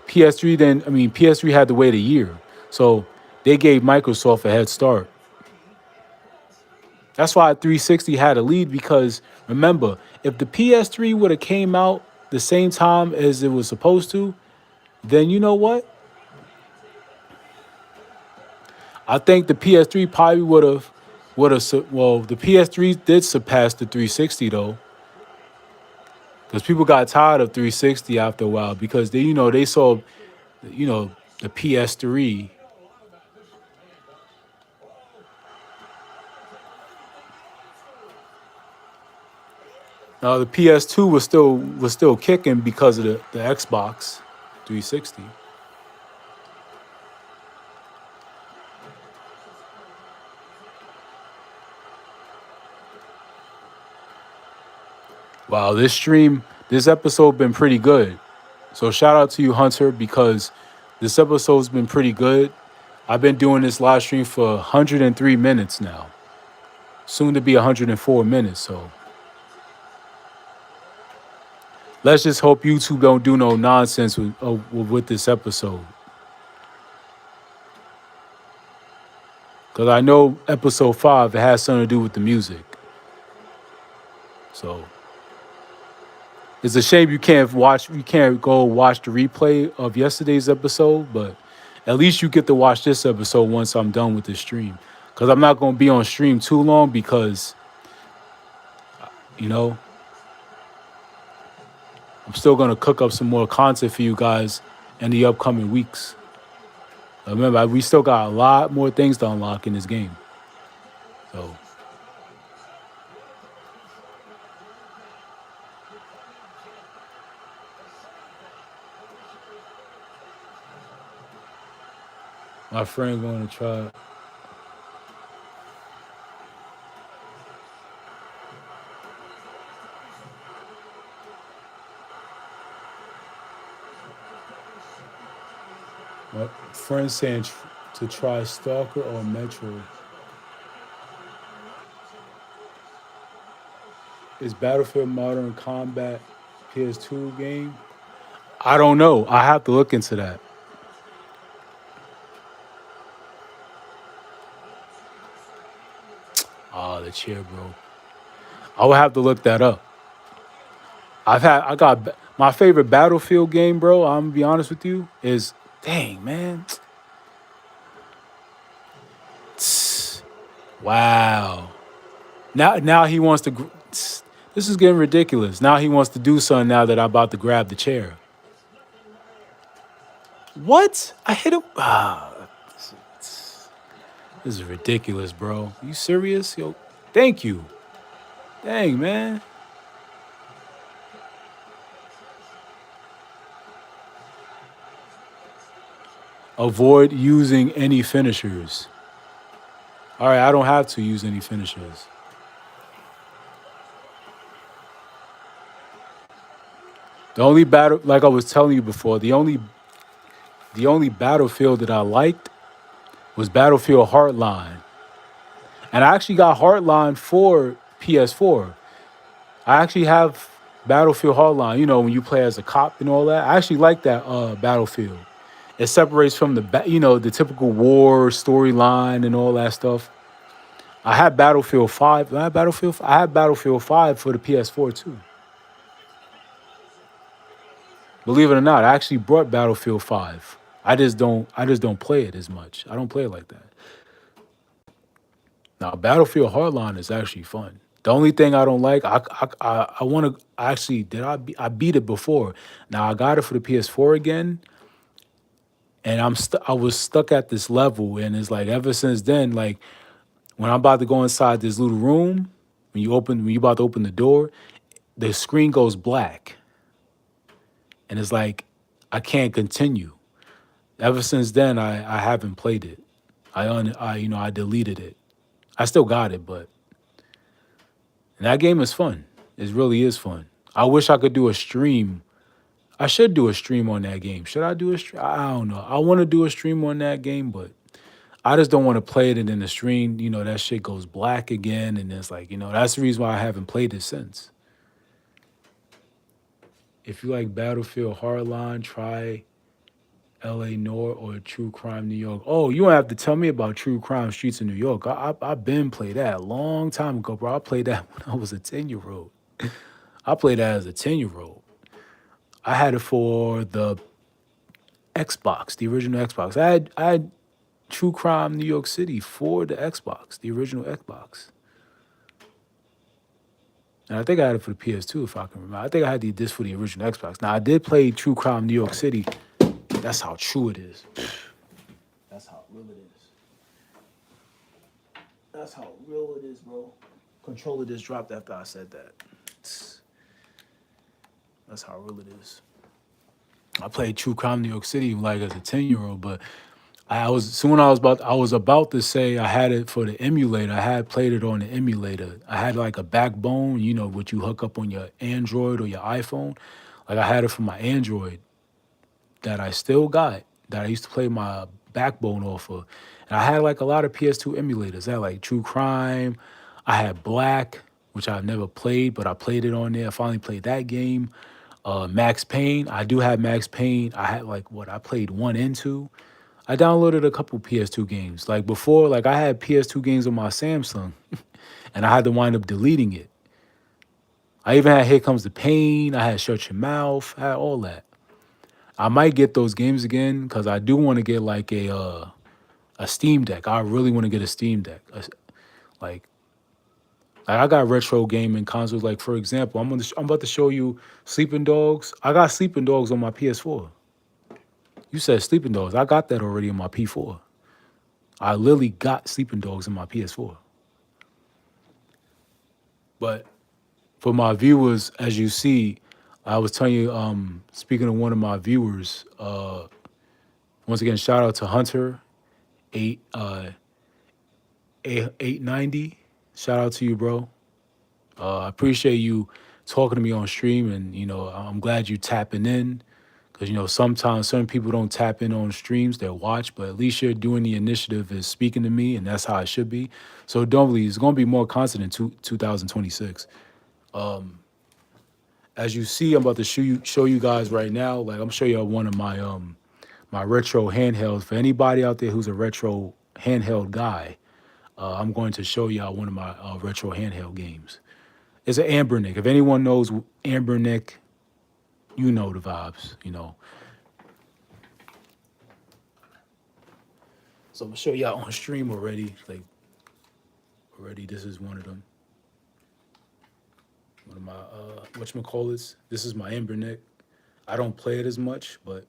PS3 had to wait a year. So they gave Microsoft a head start. That's why 360 had a lead because remember, if the PS3 would have came out the same time as it was supposed to, then you know what? I think the PS3 probably well, the PS3 did surpass the 360 though. Because people got tired of 360 after a while because they saw, the PS3. Now the PS2 was still kicking because of the Xbox 360. Wow, this episode been pretty good. So shout out to you, Hunter, because this episode's been pretty good. I've been doing this live stream for 103 minutes now, soon to be 104 minutes. So let's just hope YouTube don't do no nonsense with this episode. Because I know episode 5, it has something to do with the music. So it's a shame you can't go watch the replay of yesterday's episode, but at least you get to watch this episode once I'm done with the stream. Because I'm not going to be on stream too long because, you know, I'm still going to cook up some more content for you guys in the upcoming weeks. Remember, we still got a lot more things to unlock in this game. So my friend going to try. My friend saying to try Stalker or Metro. Is Battlefield Modern Combat PS2 game? I don't know. I have to look into that. Oh, the chair, bro. I would have to look that up. I got my favorite Battlefield game, bro. I'm gonna be honest with you. Is dang man. Wow. Now he wants to. This is getting ridiculous. Now he wants to do something. Now that I'm about to grab the chair. What? I hit him. This is ridiculous, bro. You serious? Yo, thank you. Dang, man. Avoid using any finishers. All right, I don't have to use any finishers. The only battle, like I was telling you before, the only battlefield that I liked was Battlefield Heartline, and I actually got Heartline for PS4. I actually have Battlefield Hardline. You know, when you play as a cop and all that. I actually like that Battlefield. It separates from the typical war storyline and all that stuff. I had Battlefield 5. I had Battlefield 5 for the PS4 too. Believe it or not, I actually brought Battlefield 5. I just don't play it as much. I don't play it like that. Now, Battlefield Hardline is actually fun. The only thing I don't like, I want to actually I beat it before. Now I got it for the PS4 again, and I was stuck at this level, and it's like ever since then, like when I'm about to go inside this little room, when you about to open the door, the screen goes black, and it's like I can't continue. Ever since then, I haven't played it. I deleted it. I still got it, but and that game is fun. It really is fun. I wish I could do a stream. I should do a stream on that game. Should I do a stream? I don't know. I want to do a stream on that game, but I just don't want to play it and then the stream, that shit goes black again. And it's like, that's the reason why I haven't played it since. If you like Battlefield Hardline, try LA Noir or True Crime New York. Oh, you don't have to tell me about True Crime Streets in New York. I've been played that a long time ago, bro. I played that when I was a 10-year-old. I played that as a 10-year-old. I had it for the Xbox, the original Xbox. I had True Crime New York City for the Xbox, the original Xbox. And I think I had it for the PS2, if I can remember. I think I had this for the original Xbox. Now I did play True Crime New York City. That's how true it is. That's how real it is. That's how real it is, bro. Controller just dropped after I said that. That's how real it is. I played True Crime New York City like as a 10-year-old, but I was about to say I had it for the emulator. I had played it on the emulator. I had like a backbone, what you hook up on your Android or your iPhone. Like I had it for my Android that I still got that I used to play my backbone off of. And I had like a lot of PS2 emulators. I had like True Crime. I had Black, which I've never played, but I played it on there. I finally played that game. Max Payne. I do have Max Payne. I had like what I played 1 and 2. I downloaded a couple PS2 games. Like before, like I had PS2 games on my Samsung and I had to wind up deleting it. I even had Here Comes the Pain. I had Shut Your Mouth. I had all that. I might get those games again because I do want to get like a Steam Deck. I really want to get a Steam Deck. Like, like I got retro gaming consoles. Like for example, I'm about to show you Sleeping Dogs. I got Sleeping Dogs on my PS4. You said Sleeping Dogs. I got that already on my P4. I literally got Sleeping Dogs in my PS4. But for my viewers, as you see, I was telling you, speaking of one of my viewers, once again, shout out to Hunter, 890. Shout out to you, bro. I appreciate you talking to me on stream, and I'm glad you tapping in, Because, sometimes certain people don't tap in on streams, they'll watch, but at least you're doing the initiative is speaking to me, and that's how it should be. So don't believe it's going to be more constant in 2026. As you see, I'm about to show you guys right now. Like, I'm show you one of my retro handhelds. For anybody out there who's a retro handheld guy, I'm going to show y'all one of my retro handheld games. It's an Ambernick. If anyone knows Ambernick, you know the vibes. So I'm gonna show y'all on stream already. Like already, this is one of them. One of my whatchamacallits. This is my Ambernick. I don't play it as much, but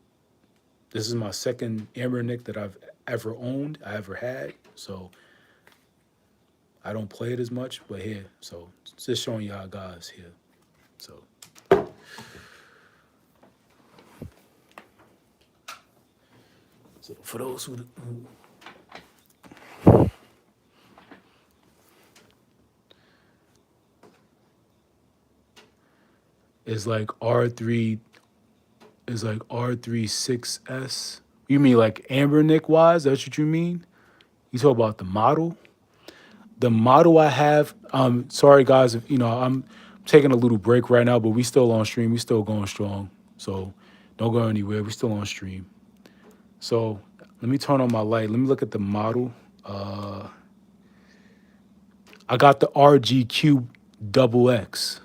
this is my second Ambernick that I've ever owned, I ever had. So I don't play it as much, but here. So just showing y'all guys here. So for those who is like R3 is like R36S. You mean like Ambernick wise? That's what you mean? You talk about the model? The model I have, sorry guys, if I'm taking a little break right now, but we still on stream. We still going strong. So don't go anywhere. We still on stream. So let me turn on my light. Let me look at the model. I got the RG Cube double X.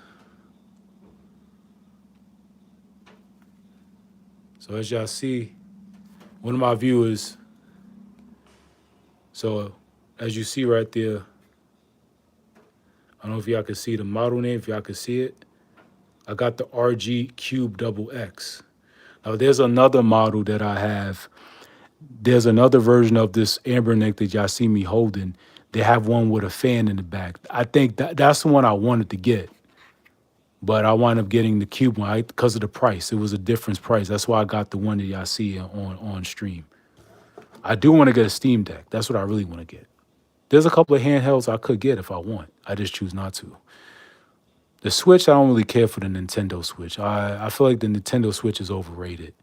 So as y'all see, one of my viewers, so as you see right there, I don't know if y'all can see the model name, if y'all can see it. I got the RG Cube double X. Now there's another model that I have. There's another version of this Ambernick that y'all see me holding. They have one with a fan in the back. I think that's the one I wanted to get. But I wound up getting the Cube one because of the price. It was a difference price. That's why I got the one that y'all see on stream. I do want to get a Steam Deck. That's what I really want to get. There's a couple of handhelds I could get if I want. I just choose not to. The Switch, I don't really care for the Nintendo Switch. I feel like the Nintendo Switch is overrated.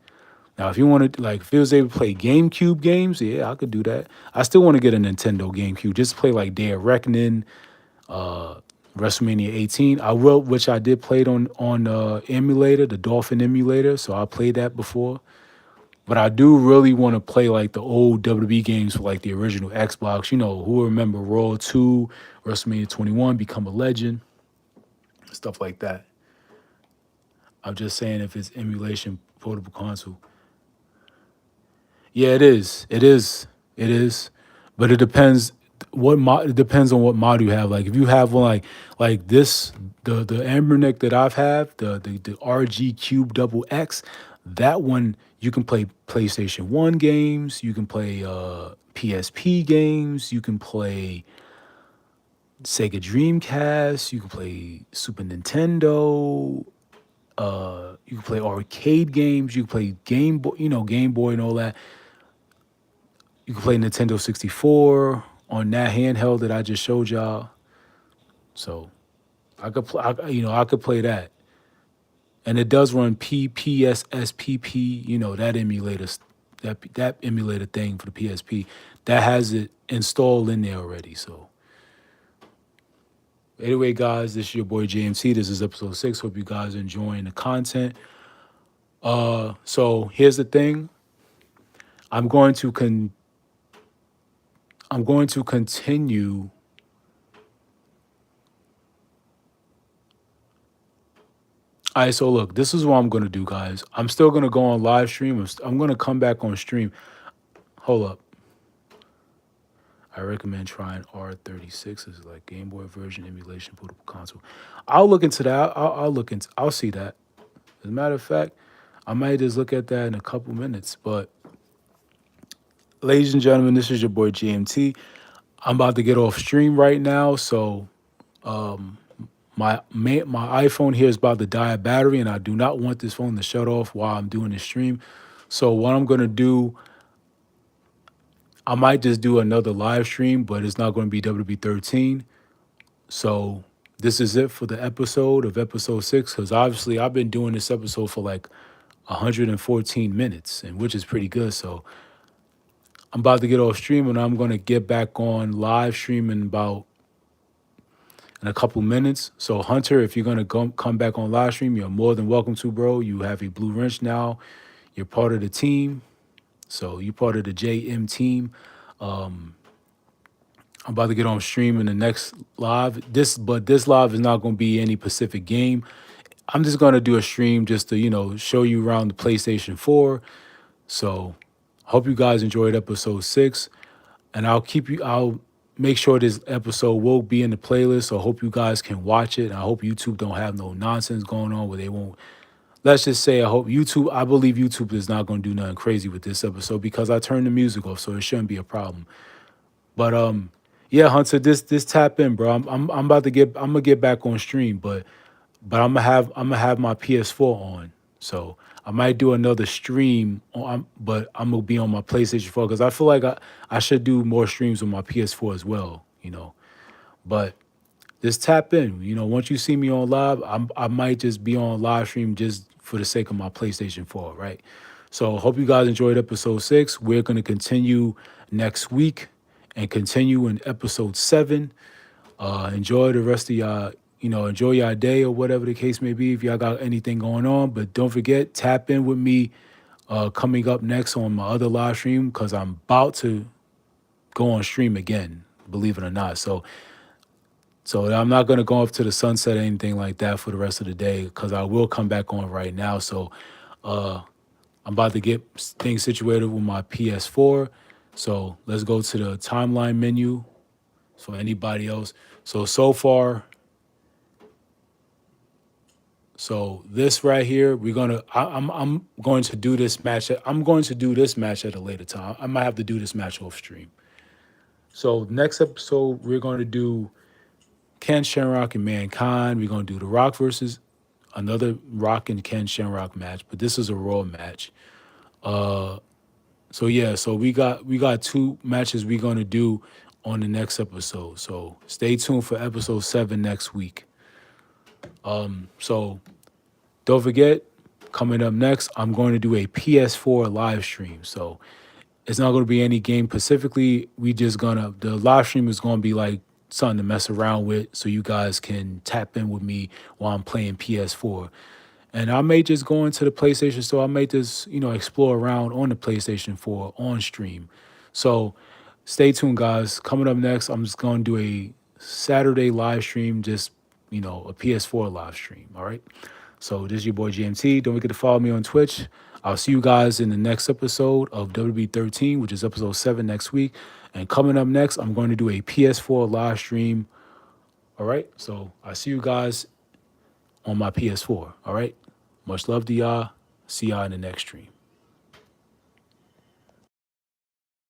Now, if you want to, like, if it was able to play GameCube games, yeah, I could do that. I still want to get a Nintendo GameCube, just play like Day of Reckoning, WrestleMania 18. I will, which I did play it on emulator, the Dolphin emulator, so I played that before. But I do really want to play like the old WWE games for like the original Xbox. Who remember Raw 2, WrestleMania 21, Become a Legend, stuff like that. I'm just saying if it's emulation portable console. Yeah, it is. It is. It is. But it depends it depends on what model you have. Like if you have one like this, the Ambernick that I've have, the RG Cube double X, that one you can play PlayStation 1 games, you can play PSP games, you can play Sega Dreamcast, you can play Super Nintendo, you can play arcade games, you can play Game Boy, Game Boy and all that. You can play Nintendo 64 on that handheld that I just showed y'all. So I could I could play that. And it does run PPSSPP, that emulator, that emulator thing for the PSP. That has it installed in there already. So anyway, guys, this is your boy JMT. This is episode 6. Hope you guys are enjoying the content. So here's the thing. I'm going to continue. All right, so look, this is what I'm going to do, guys. I'm still going to go on live stream. I'm going to come back on stream. Hold up. I recommend trying R36 as like Game Boy version emulation portable console. I'll look into that. I'll see that. As a matter of fact, I might just look at that in a couple minutes. But ladies and gentlemen, this is your boy GMT. I'm about to get off stream right now, so my iPhone here is about to die of battery, and I do not want this phone to shut off while I'm doing the stream. So what I'm gonna do, I might just do another live stream, but it's not going to be WWE 13. So this is it for the episode of episode 6, because obviously I've been doing this episode for like 114 minutes, and which is pretty good. So I'm about to get off stream, and I'm gonna get back on live stream in a couple minutes. So Hunter, if you're gonna come back on live stream, you're more than welcome to, bro. You have a blue wrench now. You're part of the team. So you're part of the JM team. Um, I'm about to get on stream in the next live. This live is not gonna be any Pacific game. I'm just gonna do a stream just to, show you around the PlayStation 4. So hope you guys enjoyed episode 6. And I'll make sure this episode will be in the playlist. So I hope you guys can watch it. And I hope YouTube don't have no nonsense going on where they won't. Let's just say I believe YouTube is not gonna do nothing crazy with this episode because I turned the music off, so it shouldn't be a problem. But yeah, Hunter, this tap in, bro. I'm gonna get back on stream, but I'm gonna have my PS4 on. So I might do another stream but I'm gonna be on my PlayStation 4 because I feel like I should do more streams on my PS4 as well. But just tap in. Once you see me on live, I might just be on live stream just for the sake of my PlayStation 4, right? So hope you guys enjoyed episode 6. We're gonna continue next week and continue in episode 7. Enjoy the rest of y'all, enjoy your day or whatever the case may be if y'all got anything going on. But don't forget, tap in with me coming up next on my other live stream because I'm about to go on stream again, believe it or not. So I'm not going to go off to the sunset or anything like that for the rest of the day because I will come back on right now. So uh, I'm about to get things situated with my PS4. So let's go to the timeline menu. So anybody else. So far, so this right here, I'm going to do this match. I'm going to do this match at a later time. I might have to do this match off stream. So next episode, we're going to do Ken Shamrock and Mankind. We're going to do The Rock versus another Rock and Ken Shamrock match, but this is a Raw match. So yeah, so we got 2 matches we're going to do on the next episode. So stay tuned for episode 7 next week. So don't forget, coming up next, I'm going to do a PS4 live stream. So it's not going to be any game specifically. The live stream is going to be like something to mess around with so you guys can tap in with me while I'm playing PS4. And I may just go into the PlayStation Store. I may just, explore around on the PlayStation 4 on stream. So stay tuned, guys. Coming up next, I'm just going to do a Saturday live stream, just, a PS4 live stream. All right. So this is your boy GMT. Don't forget to follow me on Twitch. I'll see you guys in the next episode of WWE 13, which is episode 7 next week. And coming up next, I'm going to do a PS4 live stream. All right. So I'll see you guys on my PS4. All right. Much love to y'all. See y'all in the next stream.